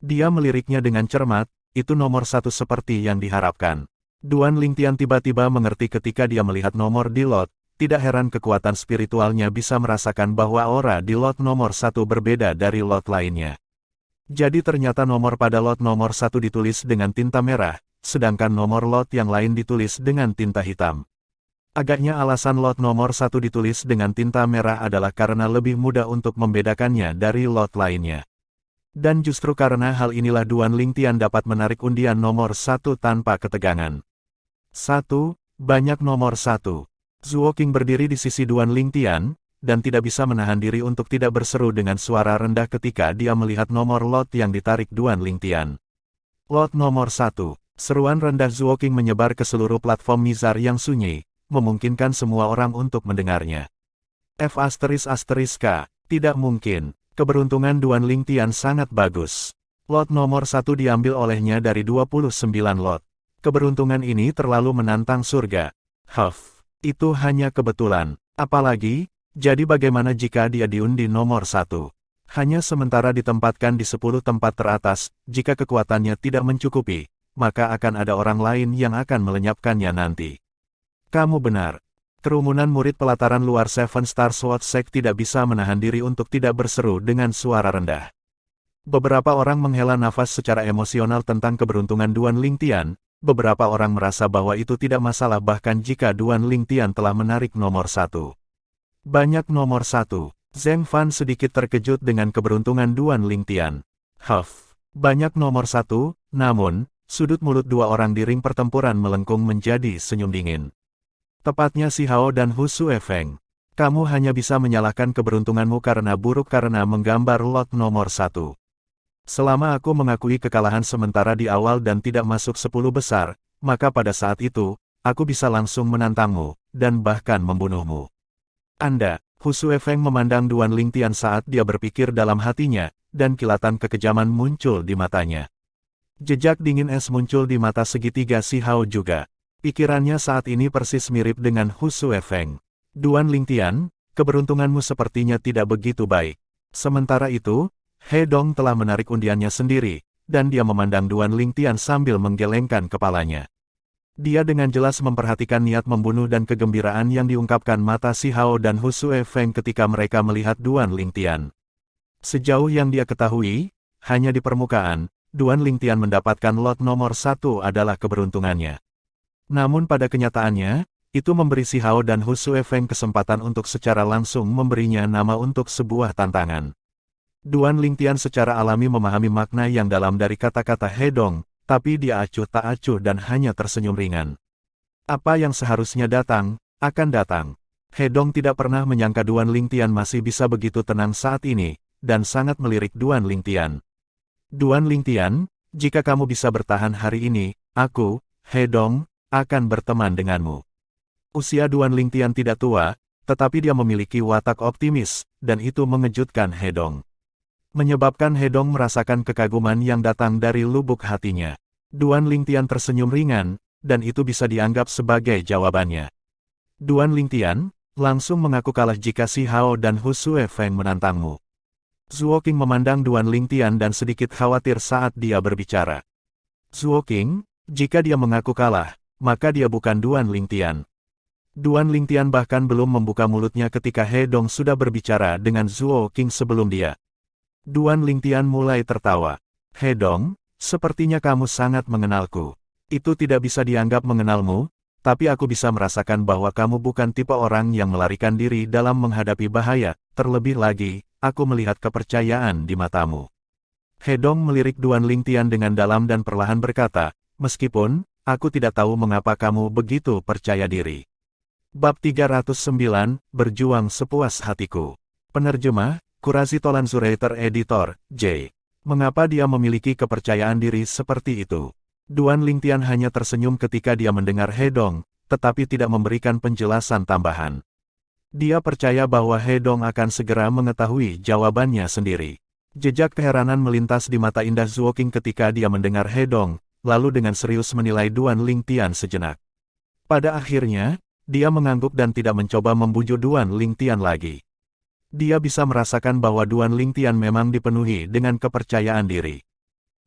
Dia meliriknya dengan cermat, itu nomor 1 seperti yang diharapkan. Duan Lingtian tiba-tiba mengerti ketika dia melihat nomor di lot, tidak heran kekuatan spiritualnya bisa merasakan bahwa aura di lot nomor 1 berbeda dari lot lainnya. Jadi ternyata nomor pada lot nomor 1 ditulis dengan tinta merah, sedangkan nomor lot yang lain ditulis dengan tinta hitam. Agaknya alasan lot nomor 1 ditulis dengan tinta merah adalah karena lebih mudah untuk membedakannya dari lot lainnya. Dan justru karena hal inilah Duan Lingtian dapat menarik undian nomor 1 tanpa ketegangan. 1. Banyak nomor 1. Zuo Qing berdiri di sisi Duan Lingtian, dan tidak bisa menahan diri untuk tidak berseru dengan suara rendah ketika dia melihat nomor lot yang ditarik Duan Lingtian. Lot nomor 1. Seruan rendah Zuo Qing menyebar ke seluruh platform Mizar yang sunyi, memungkinkan semua orang untuk mendengarnya. F***K, tidak mungkin, keberuntungan Duan Lingtian sangat bagus. Lot nomor 1 diambil olehnya dari 29 lot. Keberuntungan ini terlalu menantang surga. Itu hanya kebetulan. Apalagi, jadi bagaimana jika dia diundi nomor 1? Hanya sementara ditempatkan di 10 tempat teratas, jika kekuatannya tidak mencukupi, maka akan ada orang lain yang akan melenyapkannya nanti. Kamu benar. Kerumunan murid pelataran luar Seven Star Sword Sect tidak bisa menahan diri untuk tidak berseru dengan suara rendah. Beberapa orang menghela nafas secara emosional tentang keberuntungan Duan Lingtian. Beberapa orang merasa bahwa itu tidak masalah bahkan jika Duan Lingtian telah menarik nomor 1. Banyak nomor 1. Zheng Fan sedikit terkejut dengan keberuntungan Duan Lingtian. Banyak nomor 1, namun, sudut mulut dua orang di ring pertempuran melengkung menjadi senyum dingin. Tepatnya Si Hao dan Hu Suefeng. Kamu hanya bisa menyalahkan keberuntunganmu karena buruk karena menggambar lot nomor 1. Selama aku mengakui kekalahan sementara di awal dan tidak masuk 10 besar, maka pada saat itu, aku bisa langsung menantangmu, dan bahkan membunuhmu. Anda, Hu Suefeng memandang Duan Lingtian saat dia berpikir dalam hatinya, dan kilatan kekejaman muncul di matanya. Jejak dingin es muncul di mata segitiga Si Hao juga. Pikirannya saat ini persis mirip dengan Hu Suefeng. Duan Lingtian, keberuntunganmu sepertinya tidak begitu baik. Sementara itu, He Dong telah menarik undiannya sendiri, dan dia memandang Duan Lingtian sambil menggelengkan kepalanya. Dia dengan jelas memperhatikan niat membunuh dan kegembiraan yang diungkapkan mata Si Hao dan Hu Suefeng ketika mereka melihat Duan Lingtian. Sejauh yang dia ketahui, hanya di permukaan, Duan Lingtian mendapatkan lot nomor 1 adalah keberuntungannya. Namun pada kenyataannya, itu memberi Si Hao dan Hu Suefeng kesempatan untuk secara langsung memberinya nama untuk sebuah tantangan. Duan Lingtian secara alami memahami makna yang dalam dari kata-kata He Dong, tapi dia acuh tak acuh dan hanya tersenyum ringan. Apa yang seharusnya datang, akan datang. He Dong tidak pernah menyangka Duan Lingtian masih bisa begitu tenang saat ini, dan sangat melirik Duan Lingtian. Duan Lingtian, jika kamu bisa bertahan hari ini, aku, He Dong, akan berteman denganmu. Usia Duan Lingtian tidak tua, tetapi dia memiliki watak optimis, dan itu mengejutkan He Dong. Menyebabkan He Dong merasakan kekaguman yang datang dari lubuk hatinya. Duan Lingtian tersenyum ringan, dan itu bisa dianggap sebagai jawabannya. Duan Lingtian, langsung mengaku kalah jika Si Hao dan Hu Suefeng menantangmu. Zuo Qing memandang Duan Lingtian dan sedikit khawatir saat dia berbicara. Zuo Qing, jika dia mengaku kalah, maka dia bukan Duan Lingtian. Duan Lingtian bahkan belum membuka mulutnya ketika He Dong sudah berbicara dengan Zuo Qing sebelum dia. Duan Lingtian mulai tertawa. He Dong, sepertinya kamu sangat mengenalku. Itu tidak bisa dianggap mengenalmu, tapi aku bisa merasakan bahwa kamu bukan tipe orang yang melarikan diri dalam menghadapi bahaya, terlebih lagi, aku melihat kepercayaan di matamu. He Dong melirik Duan Lingtian dengan dalam dan perlahan berkata, meskipun, aku tidak tahu mengapa kamu begitu percaya diri. Bab 309, Berjuang Sepuas Hatiku. Penerjemah, Qurazi Tolanzurator Editor, J. Mengapa dia memiliki kepercayaan diri seperti itu? Duan Lingtian hanya tersenyum ketika dia mendengar He Dong, tetapi tidak memberikan penjelasan tambahan. Dia percaya bahwa He Dong akan segera mengetahui jawabannya sendiri. Jejak keheranan melintas di mata indah Zuo Qing ketika dia mendengar He Dong, lalu dengan serius menilai Duan Lingtian sejenak. Pada akhirnya, dia mengangguk dan tidak mencoba membujuk Duan Lingtian lagi. Dia bisa merasakan bahwa Duan Lingtian memang dipenuhi dengan kepercayaan diri.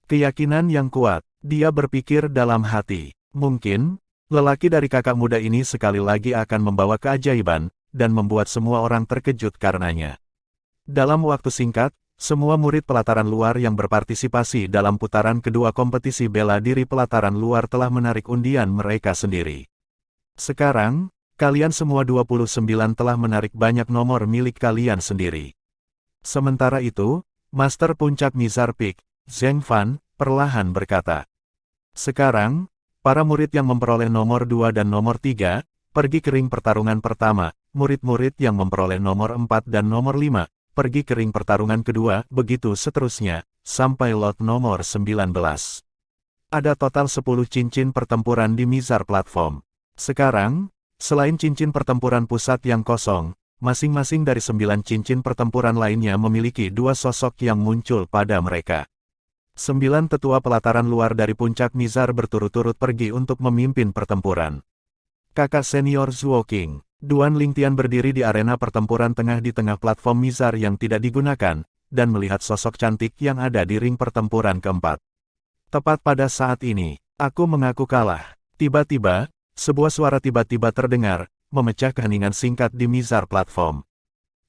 Keyakinan yang kuat, dia berpikir dalam hati, mungkin, lelaki dari kakak muda ini sekali lagi akan membawa keajaiban, dan membuat semua orang terkejut karenanya. Dalam waktu singkat, semua murid pelataran luar yang berpartisipasi dalam putaran kedua kompetisi bela diri pelataran luar telah menarik undian mereka sendiri. Sekarang, kalian semua 29 telah menarik banyak nomor milik kalian sendiri. Sementara itu, Master Puncak Mizar Peak, Zheng Fan, perlahan berkata. Sekarang, para murid yang memperoleh nomor 2 dan nomor 3, pergi ke ring pertarungan pertama, murid-murid yang memperoleh nomor 4 dan nomor 5, pergi ke ring pertarungan kedua, begitu seterusnya, sampai lot nomor 19. Ada total 10 cincin pertempuran di Mizar Platform. Sekarang, selain cincin pertempuran pusat yang kosong, masing-masing dari 9 cincin pertempuran lainnya memiliki 2 sosok yang muncul pada mereka. 9 tetua pelataran luar dari puncak Mizar berturut-turut pergi untuk memimpin pertempuran. Kakak senior Zuo Qing, Duan Lingtian berdiri di arena pertempuran tengah di tengah platform Mizar yang tidak digunakan, dan melihat sosok cantik yang ada di ring pertempuran keempat. Tepat pada saat ini, aku mengaku kalah. Tiba-tiba, sebuah suara tiba-tiba terdengar, memecah keheningan singkat di Mizar Platform.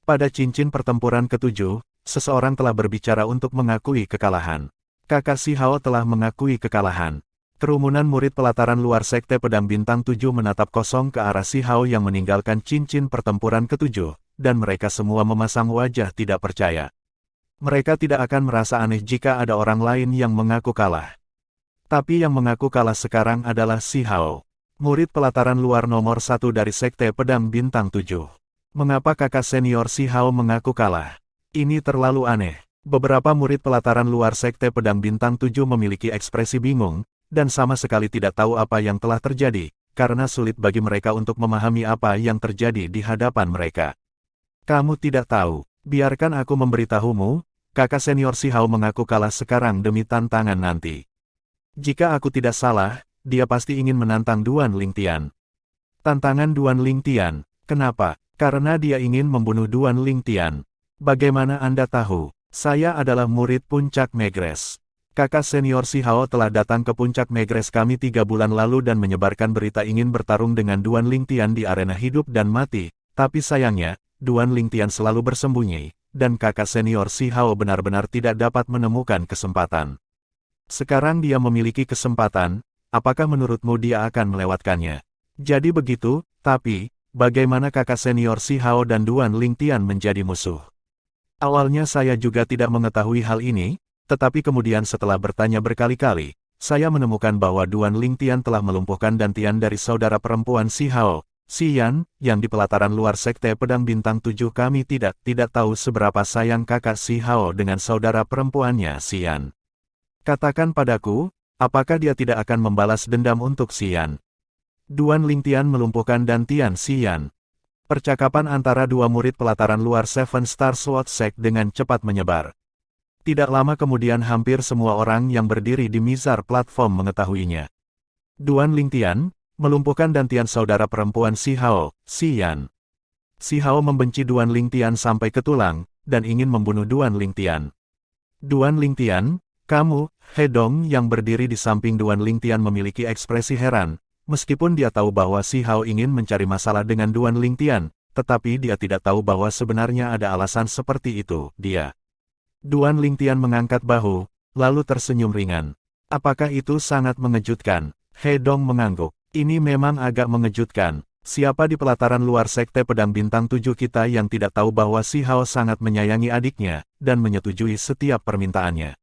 Pada cincin pertempuran ketujuh, seseorang telah berbicara untuk mengakui kekalahan. Kakak Si Hao telah mengakui kekalahan. Kerumunan murid pelataran luar Sekte Pedang Bintang 7 menatap kosong ke arah Si Hao yang meninggalkan cincin pertempuran ketujuh, dan mereka semua memasang wajah tidak percaya. Mereka tidak akan merasa aneh jika ada orang lain yang mengaku kalah. Tapi yang mengaku kalah sekarang adalah Si Hao, murid pelataran luar nomor 1 dari Sekte Pedang Bintang 7. Mengapa kakak senior Si Hao mengaku kalah? Ini terlalu aneh. Beberapa murid pelataran luar Sekte Pedang Bintang 7 memiliki ekspresi bingung, dan sama sekali tidak tahu apa yang telah terjadi, karena sulit bagi mereka untuk memahami apa yang terjadi di hadapan mereka. Kamu tidak tahu, biarkan aku memberitahumu, kakak senior Si Hao mengaku kalah sekarang demi tantangan nanti. Jika aku tidak salah, dia pasti ingin menantang Duan Lingtian. Tantangan Duan Lingtian, kenapa? Karena dia ingin membunuh Duan Lingtian. Bagaimana Anda tahu? Saya adalah murid Puncak Megres. Kakak senior Si Hao telah datang ke Puncak Megres kami 3 bulan lalu dan menyebarkan berita ingin bertarung dengan Duan Lingtian di arena hidup dan mati, tapi sayangnya, Duan Lingtian selalu bersembunyi, dan kakak senior Si Hao benar-benar tidak dapat menemukan kesempatan. Sekarang dia memiliki kesempatan, apakah menurutmu dia akan melewatkannya? Jadi begitu, tapi, bagaimana kakak senior Si Hao dan Duan Lingtian menjadi musuh? Awalnya saya juga tidak mengetahui hal ini, tetapi kemudian setelah bertanya berkali-kali, saya menemukan bahwa Duan Lingtian telah melumpuhkan dantian dari saudara perempuan Si Hao, Si Yan, yang di pelataran luar Sekte Pedang Bintang 7 kami tidak tahu seberapa sayang kakak Si Hao dengan saudara perempuannya Si Yan. Katakan padaku, apakah dia tidak akan membalas dendam untuk Si Yan? Duan Lingtian melumpuhkan dantian Si Yan. Percakapan antara dua murid pelataran luar Seven Star Sword Sect dengan cepat menyebar. Tidak lama kemudian hampir semua orang yang berdiri di Mizar platform mengetahuinya. Duan Lingtian, melumpuhkan Dantian saudara perempuan Si Hao, Si Yan. Si Hao membenci Duan Lingtian sampai ke tulang, dan ingin membunuh Duan Lingtian. Duan Lingtian, kamu, He Dong yang berdiri di samping Duan Lingtian memiliki ekspresi heran, meskipun dia tahu bahwa Si Hao ingin mencari masalah dengan Duan Lingtian, tetapi dia tidak tahu bahwa sebenarnya ada alasan seperti itu, Duan Lingtian mengangkat bahu, lalu tersenyum ringan. Apakah itu sangat mengejutkan? He Dong mengangguk. Ini memang agak mengejutkan. Siapa di pelataran luar Sekte Pedang Bintang 7 kita yang tidak tahu bahwa Si Hao sangat menyayangi adiknya, dan menyetujui setiap permintaannya.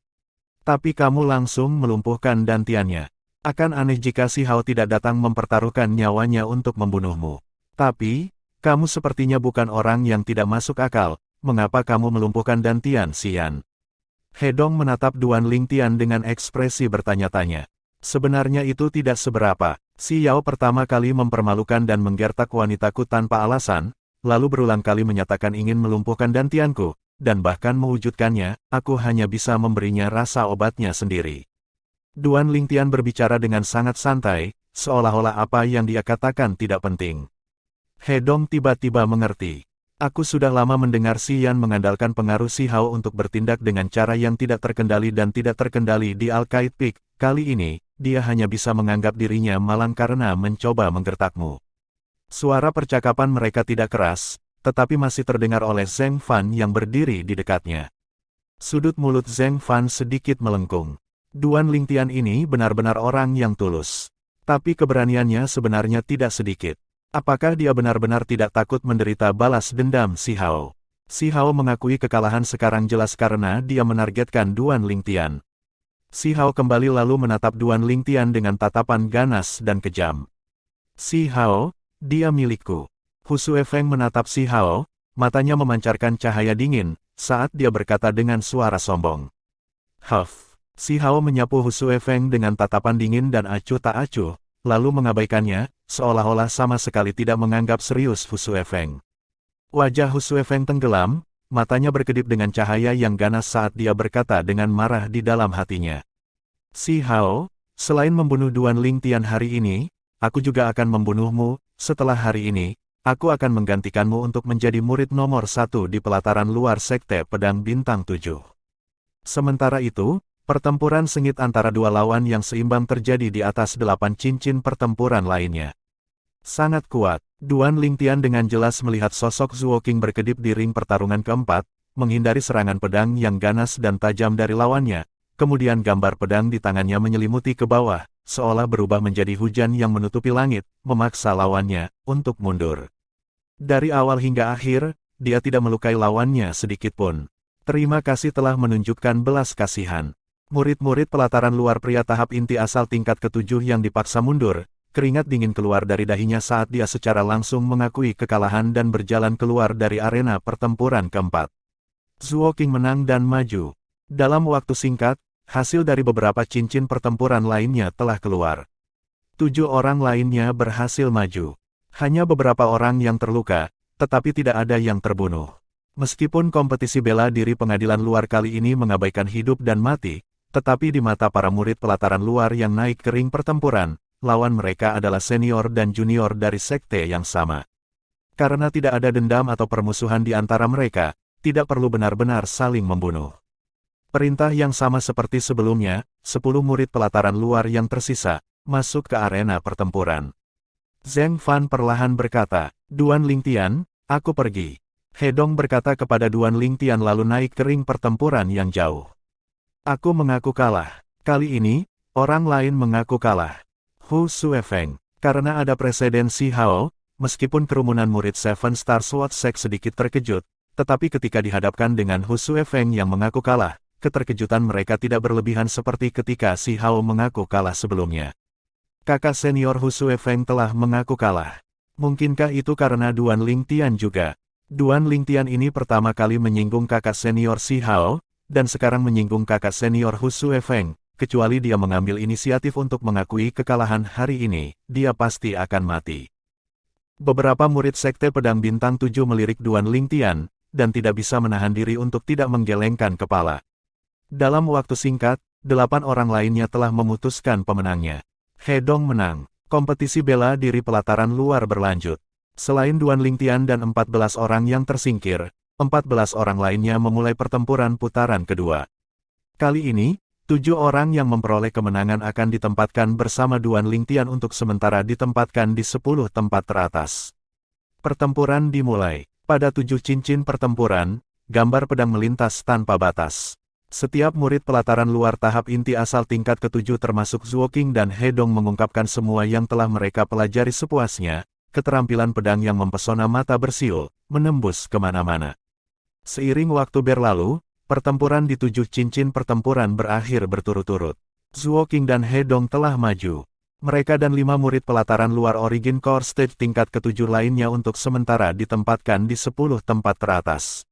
Tapi kamu langsung melumpuhkan dantiannya. Akan aneh jika Si Hao tidak datang mempertaruhkan nyawanya untuk membunuhmu. Tapi, kamu sepertinya bukan orang yang tidak masuk akal. Mengapa kamu melumpuhkan dantian Si Yan? He Dong menatap Duan Lingtian dengan ekspresi bertanya-tanya. Sebenarnya itu tidak seberapa. Si Yao pertama kali mempermalukan dan menggertak wanitaku tanpa alasan, lalu berulang kali menyatakan ingin melumpuhkan dantianku, dan bahkan mewujudkannya, aku hanya bisa memberinya rasa obatnya sendiri. Duan Lingtian berbicara dengan sangat santai, seolah-olah apa yang dia katakan tidak penting. He Dong tiba-tiba mengerti. Aku sudah lama mendengar Si Yan mengandalkan pengaruh Si Hao untuk bertindak dengan cara yang tidak terkendali dan tidak terkendali di Al-Qaid Peak. Kali ini, dia hanya bisa menganggap dirinya malang karena mencoba menggertakmu. Suara percakapan mereka tidak keras, tetapi masih terdengar oleh Zheng Fan yang berdiri di dekatnya. Sudut mulut Zheng Fan sedikit melengkung. Duan Lingtian ini benar-benar orang yang tulus. Tapi keberaniannya sebenarnya tidak sedikit. Apakah dia benar-benar tidak takut menderita balas dendam Si Hao? Si Hao mengakui kekalahan sekarang jelas karena dia menargetkan Duan Lingtian. Si Hao kembali lalu menatap Duan Lingtian dengan tatapan ganas dan kejam. Si Hao, dia milikku. Hu Suefeng menatap Si Hao, matanya memancarkan cahaya dingin, saat dia berkata dengan suara sombong. Huff. Si Hao menyapu Hu Suefeng dengan tatapan dingin dan acuh tak acuh, lalu mengabaikannya, seolah-olah sama sekali tidak menganggap serius Hu Suefeng. Wajah Hu Suefeng tenggelam, matanya berkedip dengan cahaya yang ganas saat dia berkata dengan marah di dalam hatinya. Si Hao, selain membunuh Duan Lingtian hari ini, aku juga akan membunuhmu. Setelah hari ini, aku akan menggantikanmu untuk menjadi murid nomor 1 di pelataran luar Sekte Pedang Bintang 7. Sementara itu, pertempuran sengit antara dua lawan yang seimbang terjadi di atas 8 cincin pertempuran lainnya. Sangat kuat, Duan Lingtian dengan jelas melihat sosok Zhuo Qing berkedip di ring pertarungan keempat, menghindari serangan pedang yang ganas dan tajam dari lawannya, kemudian gambar pedang di tangannya menyelimuti ke bawah, seolah berubah menjadi hujan yang menutupi langit, memaksa lawannya untuk mundur. Dari awal hingga akhir, dia tidak melukai lawannya sedikitpun. Terima kasih telah menunjukkan belas kasihan. Murid-murid pelataran luar pria tahap inti asal tingkat ke-7 yang dipaksa mundur, keringat dingin keluar dari dahinya saat dia secara langsung mengakui kekalahan dan berjalan keluar dari arena pertempuran keempat. Zhuo Qing menang dan maju. Dalam waktu singkat, hasil dari beberapa cincin pertempuran lainnya telah keluar. 7 orang lainnya berhasil maju. Hanya beberapa orang yang terluka, tetapi tidak ada yang terbunuh. Meskipun kompetisi bela diri pengadilan luar kali ini mengabaikan hidup dan mati, tetapi di mata para murid pelataran luar yang naik ke ring pertempuran, lawan mereka adalah senior dan junior dari sekte yang sama. Karena tidak ada dendam atau permusuhan di antara mereka, tidak perlu benar-benar saling membunuh. Perintah yang sama seperti sebelumnya, 10 murid pelataran luar yang tersisa, masuk ke arena pertempuran. Zheng Fan perlahan berkata, Duan Lingtian, aku pergi. He Dong berkata kepada Duan Lingtian lalu naik ke ring pertempuran yang jauh. Aku mengaku kalah. Kali ini, orang lain mengaku kalah. Hu Suefeng. Karena ada presiden Si Hao, meskipun kerumunan murid Seven Star Sword Sect sedikit terkejut, tetapi ketika dihadapkan dengan Hu Suefeng yang mengaku kalah, keterkejutan mereka tidak berlebihan seperti ketika Si Hao mengaku kalah sebelumnya. Kakak senior Hu Suefeng telah mengaku kalah. Mungkinkah itu karena Duan Lingtian juga? Duan Lingtian ini pertama kali menyinggung kakak senior Si Hao, dan sekarang menyinggung kakak senior Hu Suefeng. Kecuali dia mengambil inisiatif untuk mengakui kekalahan hari ini, dia pasti akan mati. Beberapa murid Sekte Pedang Bintang 7 melirik Duan Lingtian, dan tidak bisa menahan diri untuk tidak menggelengkan kepala. Dalam waktu singkat, 8 orang lainnya telah memutuskan pemenangnya. He Dong menang. Kompetisi bela diri pelataran luar berlanjut. Selain Duan Lingtian dan 14 orang yang tersingkir, 14 orang lainnya memulai pertempuran putaran kedua. Kali ini, 7 orang yang memperoleh kemenangan akan ditempatkan bersama Duan Lingtian untuk sementara ditempatkan di 10 tempat teratas. Pertempuran dimulai. Pada 7 cincin pertempuran, gambar pedang melintas tanpa batas. Setiap murid pelataran luar tahap inti asal tingkat ke-7 termasuk Zuo Qing dan He Dong mengungkapkan semua yang telah mereka pelajari sepuasnya, keterampilan pedang yang mempesona mata bersiul, menembus kemana-mana. Seiring waktu berlalu, pertempuran di 7 cincin pertempuran berakhir berturut-turut. Zuo Qing dan He Dong telah maju. Mereka dan 5 murid pelataran luar Origin Core Stage tingkat ke-7 lainnya untuk sementara ditempatkan di 10 tempat teratas.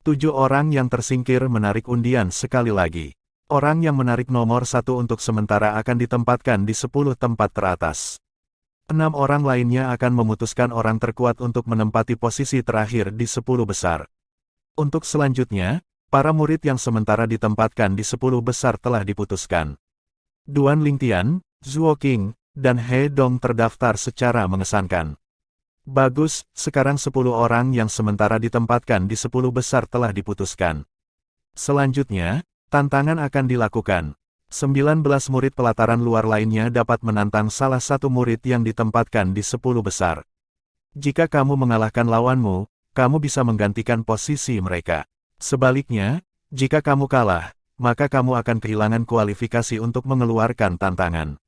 7 orang yang tersingkir menarik undian sekali lagi. Orang yang menarik nomor 1 untuk sementara akan ditempatkan di 10 tempat teratas. 6 orang lainnya akan memutuskan orang terkuat untuk menempati posisi terakhir di 10 besar. Untuk selanjutnya, para murid yang sementara ditempatkan di 10 besar telah diputuskan. Duan Lingtian, Zuo Qing, dan He Dong terdaftar secara mengesankan. Bagus, sekarang 10 orang yang sementara ditempatkan di 10 besar telah diputuskan. Selanjutnya, tantangan akan dilakukan. 19 murid pelataran luar lainnya dapat menantang salah satu murid yang ditempatkan di 10 besar. Jika kamu mengalahkan lawanmu, kamu bisa menggantikan posisi mereka. Sebaliknya, jika kamu kalah, maka kamu akan kehilangan kualifikasi untuk mengeluarkan tantangan.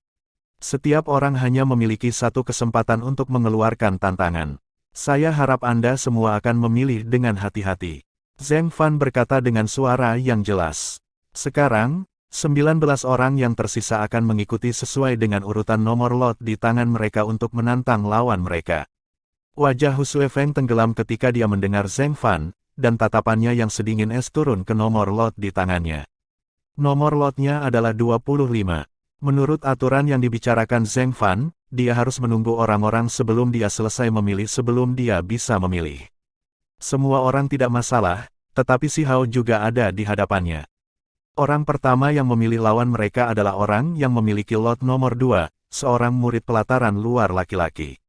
Setiap orang hanya memiliki satu kesempatan untuk mengeluarkan tantangan. Saya harap Anda semua akan memilih dengan hati-hati. Zheng Fan berkata dengan suara yang jelas. Sekarang, 19 orang yang tersisa akan mengikuti sesuai dengan urutan nomor lot di tangan mereka untuk menantang lawan mereka. Wajah Hu Suefeng tenggelam ketika dia mendengar Zheng Fan, dan tatapannya yang sedingin es turun ke nomor lot di tangannya. Nomor lotnya adalah 25. Menurut aturan yang dibicarakan Zheng Fan, dia harus menunggu orang-orang sebelum dia selesai memilih sebelum dia bisa memilih. Semua orang tidak masalah, tetapi Si Hao juga ada di hadapannya. Orang pertama yang memilih lawan mereka adalah orang yang memiliki lot nomor 2, seorang murid pelataran luar laki-laki.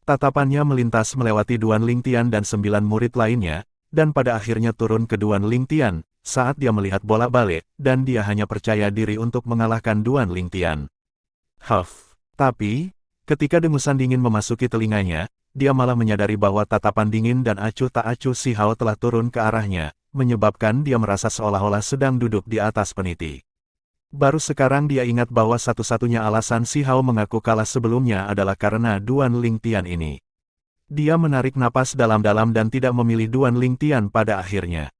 Tatapannya melintas melewati Duan Lingtian dan 9 murid lainnya, dan pada akhirnya turun ke Duan Lingtian, saat dia melihat bola balik, dan dia hanya percaya diri untuk mengalahkan Duan Lingtian. Tapi, ketika dengusan dingin memasuki telinganya, dia malah menyadari bahwa tatapan dingin dan acuh tak acuh Si Hao telah turun ke arahnya, menyebabkan dia merasa seolah-olah sedang duduk di atas peniti. Baru sekarang dia ingat bahwa satu-satunya alasan Si Hao mengaku kalah sebelumnya adalah karena Duan Lingtian ini. Dia menarik napas dalam-dalam dan tidak memilih Duan Lingtian pada akhirnya.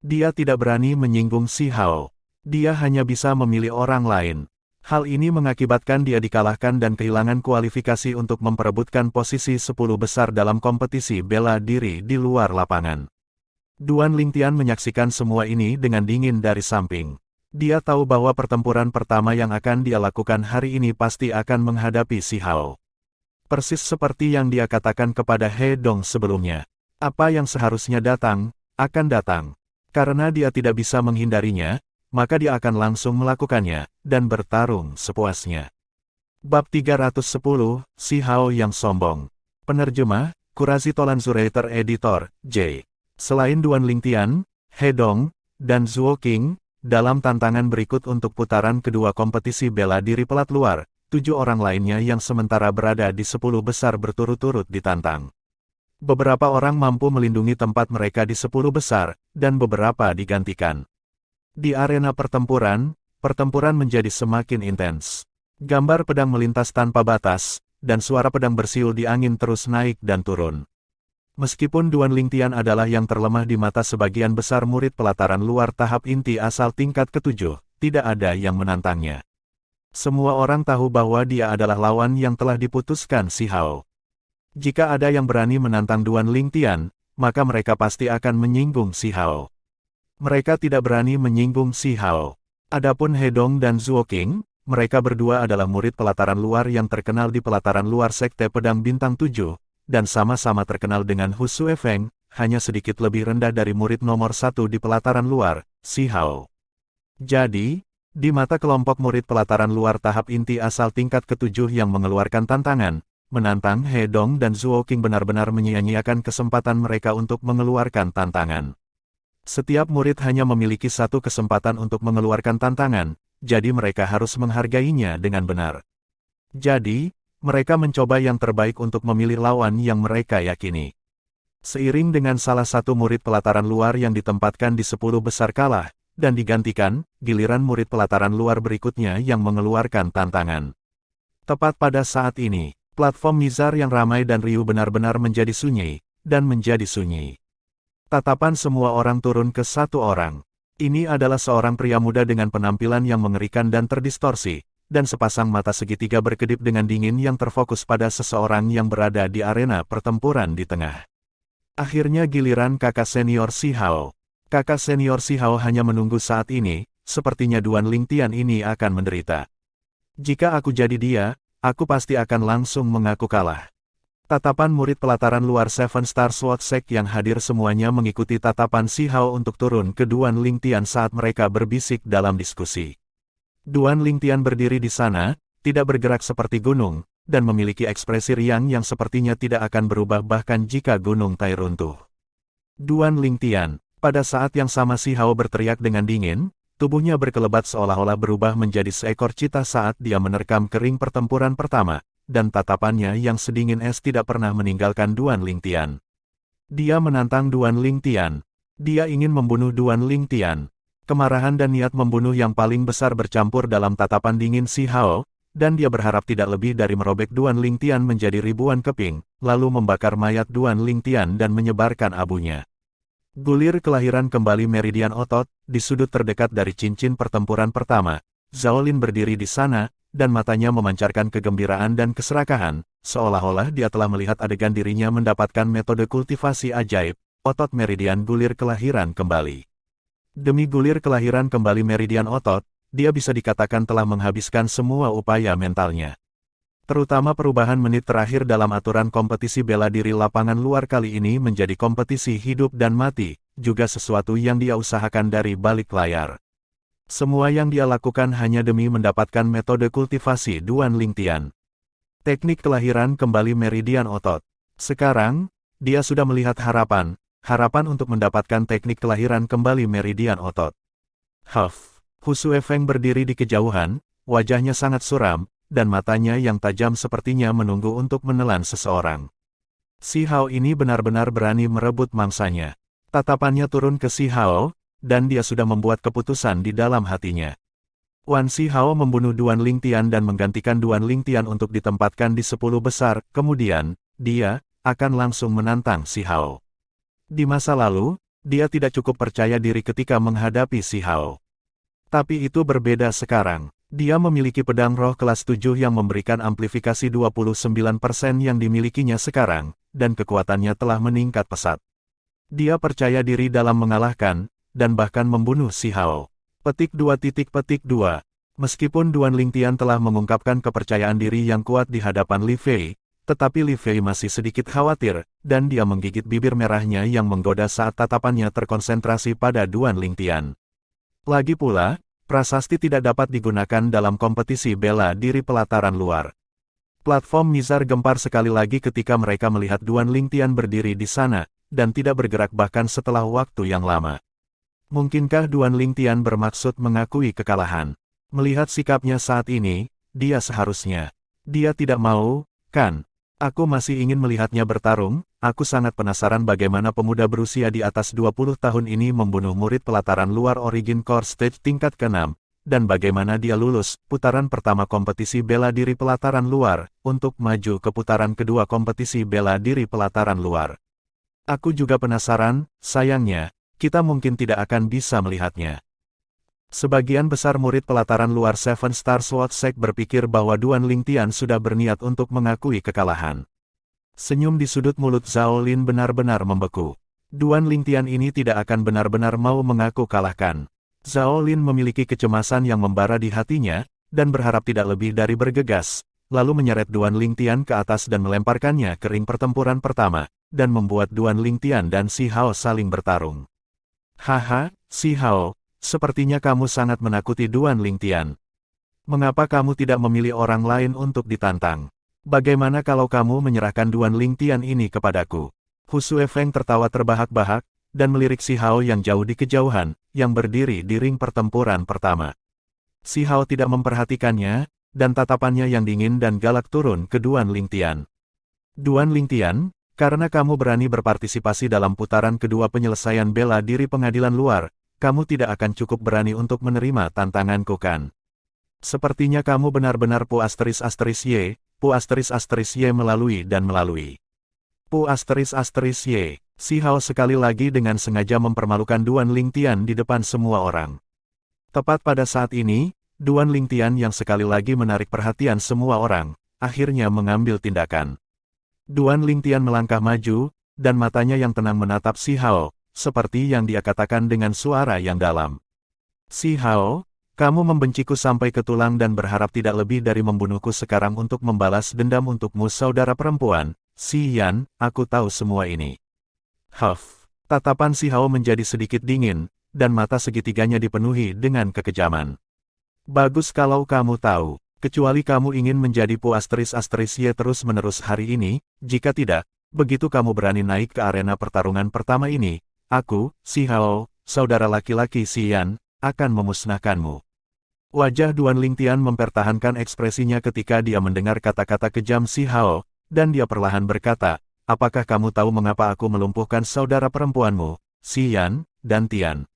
Dia tidak berani menyinggung Si Hao. Dia hanya bisa memilih orang lain. Hal ini mengakibatkan dia dikalahkan dan kehilangan kualifikasi untuk memperebutkan posisi 10 besar dalam kompetisi bela diri di luar lapangan. Duan Lingtian menyaksikan semua ini dengan dingin dari samping. Dia tahu bahwa pertempuran pertama yang akan dia lakukan hari ini pasti akan menghadapi Si Hao. Persis seperti yang dia katakan kepada He Dong sebelumnya. Apa yang seharusnya datang, akan datang. Karena dia tidak bisa menghindarinya, maka dia akan langsung melakukannya, dan bertarung sepuasnya. Bab 310, Si Hao yang sombong. Penerjemah, Qurazi Tolanzurator Editor, J. Selain Duan Lingtian, He Dong, dan Zuo Qing, dalam tantangan berikut untuk putaran kedua kompetisi bela diri pelat luar, 7 orang lainnya yang sementara berada di 10 besar berturut-turut ditantang. Beberapa orang mampu melindungi tempat mereka di 10 besar, dan beberapa digantikan. Di arena pertempuran, pertempuran menjadi semakin intens. Gambar pedang melintas tanpa batas, dan suara pedang bersiul di angin terus naik dan turun. Meskipun Duan Lingtian adalah yang terlemah di mata sebagian besar murid pelataran luar tahap inti asal tingkat ke-7, tidak ada yang menantangnya. Semua orang tahu bahwa dia adalah lawan yang telah diputuskan Si Hao. Jika ada yang berani menantang Duan Lingtian, maka mereka pasti akan menyinggung Si Hao. Mereka tidak berani menyinggung Si Hao. Adapun He Dong dan Zuo Qing, mereka berdua adalah murid pelataran luar yang terkenal di pelataran luar Sekte Pedang Bintang 7, dan sama-sama terkenal dengan Hu Suefeng, hanya sedikit lebih rendah dari murid nomor 1 di pelataran luar, Si Hao. Jadi, di mata kelompok murid pelataran luar tahap inti asal tingkat ketujuh yang mengeluarkan tantangan, menantang He Dong dan Zuo Qing benar-benar menyia-nyiakan kesempatan mereka untuk mengeluarkan tantangan. Setiap murid hanya memiliki satu kesempatan untuk mengeluarkan tantangan, jadi mereka harus menghargainya dengan benar. Jadi, mereka mencoba yang terbaik untuk memilih lawan yang mereka yakini. Seiring dengan salah satu murid pelataran luar yang ditempatkan di 10 besar kalah, dan digantikan, giliran murid pelataran luar berikutnya yang mengeluarkan tantangan. Tepat pada saat ini, platform Mizar yang ramai dan riuh benar-benar menjadi sunyi, dan menjadi sunyi. Tatapan semua orang turun ke satu orang. Ini adalah seorang pria muda dengan penampilan yang mengerikan dan terdistorsi, dan sepasang mata segitiga berkedip dengan dingin yang terfokus pada seseorang yang berada di arena pertempuran di tengah. Akhirnya giliran kakak senior Si Hao. Kakak senior Si Hao hanya menunggu saat ini, sepertinya Duan Lingtian ini akan menderita. Jika aku jadi dia, aku pasti akan langsung mengaku kalah. Tatapan murid pelataran luar Seven Star Sword Sect yang hadir semuanya mengikuti tatapan Si Hao untuk turun ke Duan Lingtian saat mereka berbisik dalam diskusi. Duan Lingtian berdiri di sana, tidak bergerak seperti gunung, dan memiliki ekspresi riang yang sepertinya tidak akan berubah bahkan jika gunung Tai runtuh. Duan Lingtian. Pada saat yang sama Si Hao berteriak dengan dingin, tubuhnya berkelebat seolah-olah berubah menjadi seekor cita saat dia menerkam kering pertempuran pertama, dan tatapannya yang sedingin es tidak pernah meninggalkan Duan Lingtian. Dia menantang Duan Lingtian. Dia ingin membunuh Duan Lingtian. Kemarahan dan niat membunuh yang paling besar bercampur dalam tatapan dingin Si Hao, dan dia berharap tidak lebih dari merobek Duan Lingtian menjadi ribuan keping, lalu membakar mayat Duan Lingtian dan menyebarkan abunya. Gulir kelahiran kembali meridian otot, di sudut terdekat dari cincin pertempuran pertama. Zhao Lin berdiri di sana, dan matanya memancarkan kegembiraan dan keserakahan, seolah-olah dia telah melihat adegan dirinya mendapatkan metode kultivasi ajaib, otot meridian gulir kelahiran kembali. Demi gulir kelahiran kembali meridian otot, dia bisa dikatakan telah menghabiskan semua upaya mentalnya. Terutama perubahan menit terakhir dalam aturan kompetisi bela diri lapangan luar kali ini menjadi kompetisi hidup dan mati, juga sesuatu yang dia usahakan dari balik layar. Semua yang dia lakukan hanya demi mendapatkan metode kultivasi Duan Lingtian. Teknik kelahiran kembali meridian otot. Sekarang, dia sudah melihat harapan untuk mendapatkan teknik kelahiran kembali meridian otot. Hu Suefeng berdiri di kejauhan, wajahnya sangat suram, dan matanya yang tajam sepertinya menunggu untuk menelan seseorang. Si Hao ini benar-benar berani merebut mangsanya. Tatapannya turun ke Si Hao, dan dia sudah membuat keputusan di dalam hatinya. Wan Si Hao membunuh Duan Lingtian dan menggantikan Duan Lingtian untuk ditempatkan di 10 besar, kemudian, dia akan langsung menantang Si Hao. Di masa lalu, dia tidak cukup percaya diri ketika menghadapi Si Hao. Tapi itu berbeda sekarang. Dia memiliki pedang roh kelas 7 yang memberikan amplifikasi 29% yang dimilikinya sekarang, dan kekuatannya telah meningkat pesat. Dia percaya diri dalam mengalahkan, dan bahkan membunuh Si Hao. Petik 2. Meskipun Duan Lingtian telah mengungkapkan kepercayaan diri yang kuat di hadapan Li Fei, tetapi Li Fei masih sedikit khawatir, dan dia menggigit bibir merahnya yang menggoda saat tatapannya terkonsentrasi pada Duan Lingtian. Lagi pula, prasasti tidak dapat digunakan dalam kompetisi bela diri pelataran luar. Platform Mizar gempar sekali lagi ketika mereka melihat Duan Lingtian berdiri di sana, dan tidak bergerak bahkan setelah waktu yang lama. Mungkinkah Duan Lingtian bermaksud mengakui kekalahan? Melihat sikapnya saat ini, dia seharusnya. Dia tidak mau, kan? Aku masih ingin melihatnya bertarung. Aku sangat penasaran bagaimana pemuda berusia di atas 20 tahun ini membunuh murid pelataran luar Origin Core Stage tingkat ke-6, dan bagaimana dia lulus putaran pertama kompetisi bela diri pelataran luar, untuk maju ke putaran kedua kompetisi bela diri pelataran luar. Aku juga penasaran, sayangnya, kita mungkin tidak akan bisa melihatnya. Sebagian besar murid pelataran luar Seven Star Sword Sect berpikir bahwa Duan Lingtian sudah berniat untuk mengakui kekalahan. Senyum di sudut mulut Zhao Lin benar-benar membeku. Duan Lingtian ini tidak akan benar-benar mau mengaku kalahkan. Zhao Lin memiliki kecemasan yang membara di hatinya, dan berharap tidak lebih dari bergegas, lalu menyeret Duan Lingtian ke atas dan melemparkannya ke ring pertempuran pertama, dan membuat Duan Lingtian dan Si Hao saling bertarung. Haha, Si Hao, sepertinya kamu sangat menakuti Duan Lingtian. Mengapa kamu tidak memilih orang lain untuk ditantang? Bagaimana kalau kamu menyerahkan Duan Lingtian ini kepadaku? Hu Suefeng tertawa terbahak-bahak, dan melirik Si Hao yang jauh di kejauhan, yang berdiri di ring pertempuran pertama. Si Hao tidak memperhatikannya, dan tatapannya yang dingin dan galak turun ke Duan Lingtian. Duan Lingtian, karena kamu berani berpartisipasi dalam putaran kedua penyelesaian bela diri pengadilan luar, kamu tidak akan cukup berani untuk menerima tantanganku kan? Sepertinya kamu benar-benar Pu asterisk Y, Pu asterisk Y melalui dan melalui. Pu asterisk Y, Si Hao sekali lagi dengan sengaja mempermalukan Duan Lingtian di depan semua orang. Tepat pada saat ini, Duan Lingtian yang sekali lagi menarik perhatian semua orang, akhirnya mengambil tindakan. Duan Lingtian melangkah maju, dan matanya yang tenang menatap Si Hao, seperti yang dia katakan dengan suara yang dalam. Si Hao, kamu membenciku sampai ke tulang dan berharap tidak lebih dari membunuhku sekarang untuk membalas dendam untukmu saudara perempuan, Si Yan, aku tahu semua ini. Huff, tatapan Si Hao menjadi sedikit dingin, dan mata segitiganya dipenuhi dengan kekejaman. Bagus kalau kamu tahu, kecuali kamu ingin menjadi Pu asterisk Y terus-menerus hari ini, jika tidak, begitu kamu berani naik ke arena pertarungan pertama ini, aku, Si Hao, saudara laki-laki Si Yan, akan memusnahkanmu. Wajah Duan Lingtian mempertahankan ekspresinya ketika dia mendengar kata-kata kejam Si Hao, dan dia perlahan berkata, apakah kamu tahu mengapa aku melumpuhkan saudara perempuanmu, Si Yan, dan Tian?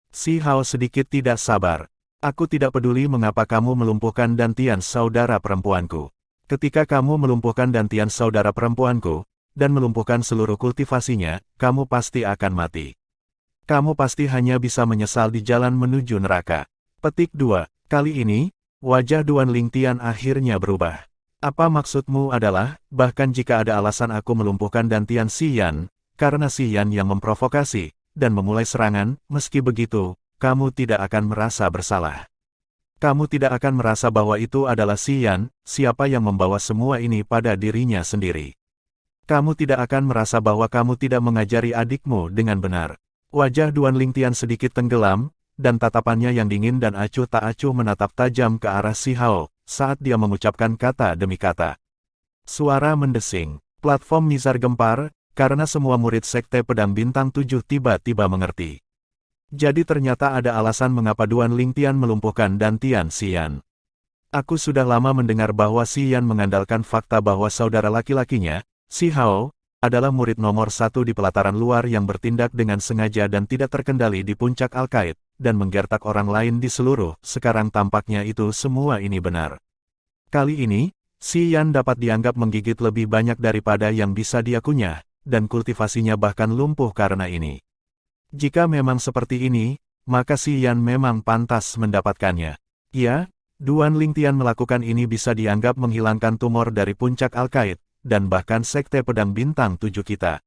Si Hao sedikit tidak sabar. Aku tidak peduli mengapa kamu melumpuhkan Dantian saudara perempuanku. Ketika kamu melumpuhkan Dantian saudara perempuanku, dan melumpuhkan seluruh kultivasinya, kamu pasti akan mati. Kamu pasti hanya bisa menyesal di jalan menuju neraka. Petik 2. Kali ini, wajah Duan Lingtian akhirnya berubah. Apa maksudmu adalah, bahkan jika ada alasan aku melumpuhkan Dantian Si Yan, karena Si Yan yang memprovokasi, dan memulai serangan, meski begitu, kamu tidak akan merasa bersalah. Kamu tidak akan merasa bahwa itu adalah Si Yan, siapa yang membawa semua ini pada dirinya sendiri. Kamu tidak akan merasa bahwa kamu tidak mengajari adikmu dengan benar. Wajah Duan Lingtian sedikit tenggelam, dan tatapannya yang dingin dan acuh tak acuh menatap tajam ke arah Si Hao, saat dia mengucapkan kata demi kata. Suara mendesing, platform Mizar gempar, karena semua murid Sekte Pedang Bintang 7 tiba-tiba mengerti. Jadi ternyata ada alasan mengapa Duan Lingtian melumpuhkan Dantian Si Yan. Aku sudah lama mendengar bahwa Si Yan mengandalkan fakta bahwa saudara laki-lakinya, Si Hao, adalah murid nomor 1 di pelataran luar yang bertindak dengan sengaja dan tidak terkendali di puncak Al-Qaid, dan menggertak orang lain di seluruh. Sekarang tampaknya itu semua ini benar. Kali ini, Si Yan dapat dianggap menggigit lebih banyak daripada yang bisa dia kunyah, dan kultivasinya bahkan lumpuh karena ini. Jika memang seperti ini, maka Si Yan memang pantas mendapatkannya. Ya, Duan Lingtian melakukan ini bisa dianggap menghilangkan tumor dari puncak Al-Qaid, dan bahkan Sekte Pedang Bintang 7 kita.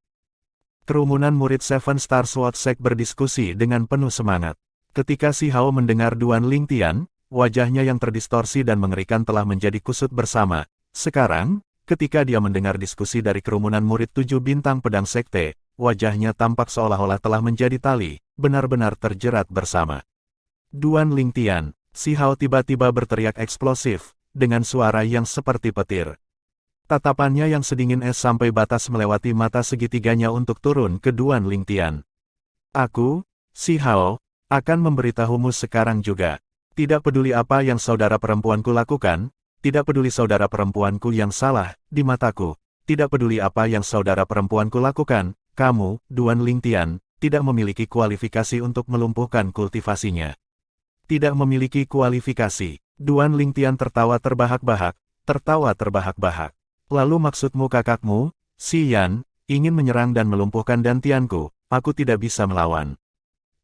Kerumunan murid Seven Star Sword Sect berdiskusi dengan penuh semangat. Ketika Si Hao mendengar Duan Lingtian, wajahnya yang terdistorsi dan mengerikan telah menjadi kusut bersama. Sekarang, ketika dia mendengar diskusi dari kerumunan murid 7 bintang pedang Sekte, wajahnya tampak seolah-olah telah menjadi tali, benar-benar terjerat bersama. Duan Lingtian, Si Hao tiba-tiba berteriak eksplosif, dengan suara yang seperti petir. Tatapannya yang sedingin es sampai batas melewati mata segitiganya untuk turun ke Duan Lingtian. Aku, Si Hao, akan memberitahumu sekarang juga. Tidak peduli apa yang saudara perempuanku lakukan, tidak peduli saudara perempuanku yang salah, di mataku, tidak peduli apa yang saudara perempuanku lakukan, kamu, Duan Lingtian, tidak memiliki kualifikasi untuk melumpuhkan kultivasinya. Tidak memiliki kualifikasi. Duan Lingtian tertawa terbahak-bahak, Lalu maksudmu kakakmu, Si Yan, ingin menyerang dan melumpuhkan Dantianku, aku tidak bisa melawan.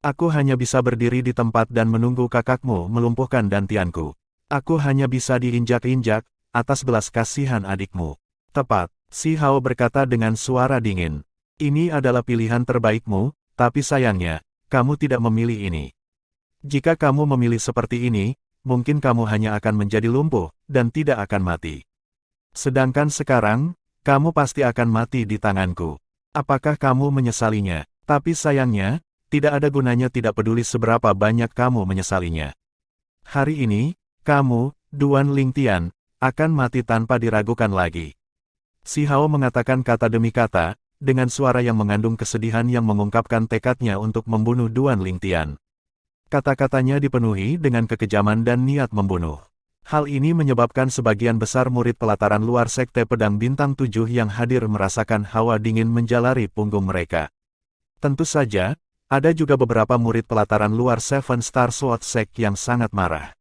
Aku hanya bisa berdiri di tempat dan menunggu kakakmu melumpuhkan Dantianku. Aku hanya bisa diinjak-injak, atas belas kasihan adikmu. Tepat, Si Hao berkata dengan suara dingin. Ini adalah pilihan terbaikmu, tapi sayangnya, kamu tidak memilih ini. Jika kamu memilih seperti ini, mungkin kamu hanya akan menjadi lumpuh, dan tidak akan mati. Sedangkan sekarang, kamu pasti akan mati di tanganku. Apakah kamu menyesalinya? Tapi sayangnya, Tidak ada gunanya tidak peduli seberapa banyak kamu menyesalinya. Hari ini, kamu, Duan Lingtian, akan mati tanpa diragukan lagi. Si Hao mengatakan kata demi kata, dengan suara yang mengandung kesedihan yang mengungkapkan tekadnya untuk membunuh Duan Lingtian. Kata-katanya dipenuhi dengan kekejaman dan niat membunuh. Hal ini menyebabkan sebagian besar murid pelataran luar Sekte Pedang Bintang 7 yang hadir merasakan hawa dingin menjalari punggung mereka. Tentu saja, ada juga beberapa murid pelataran luar Seven Star Sword Sect yang sangat marah.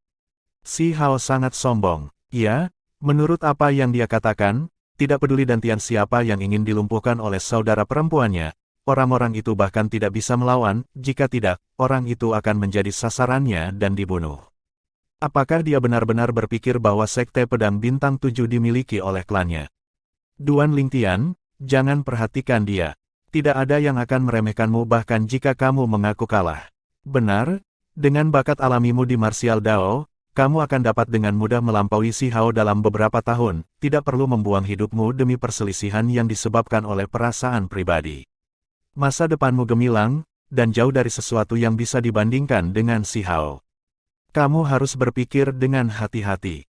Si Hao sangat sombong. Ya, menurut apa yang dia katakan, tidak peduli dantian siapa yang ingin dilumpuhkan oleh saudara perempuannya, orang-orang itu bahkan tidak bisa melawan, jika tidak, orang itu akan menjadi sasarannya dan dibunuh. Apakah dia benar-benar berpikir bahwa Sekte Pedang Bintang 7 dimiliki oleh klannya? Duan Lingtian, jangan perhatikan dia. Tidak ada yang akan meremehkanmu bahkan jika kamu mengaku kalah. Benar, dengan bakat alamimu di Martial Dao, kamu akan dapat dengan mudah melampaui Si Hao dalam beberapa tahun, tidak perlu membuang hidupmu demi perselisihan yang disebabkan oleh perasaan pribadi. Masa depanmu gemilang, dan jauh dari sesuatu yang bisa dibandingkan dengan Si Hao. Kamu harus berpikir dengan hati-hati.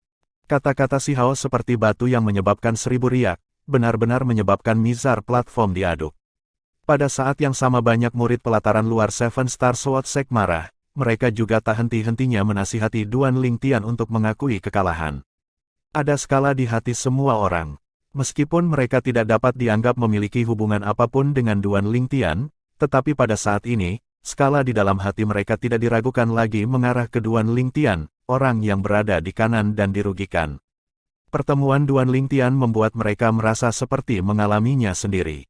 Kata-kata Si Hao seperti batu yang menyebabkan 1000 riak, benar-benar menyebabkan mizar platform diaduk. Pada saat yang sama banyak murid pelataran luar Seven Star Sword Sect marah, mereka juga tak henti-hentinya menasihati Duan Lingtian untuk mengakui kekalahan. Ada skala di hati semua orang. Meskipun mereka tidak dapat dianggap memiliki hubungan apapun dengan Duan Lingtian, tetapi pada saat ini, skala di dalam hati mereka tidak diragukan lagi mengarah ke Duan Lingtian, orang yang berada di kanan dan dirugikan. Pertemuan Duan Lingtian membuat mereka merasa seperti mengalaminya sendiri.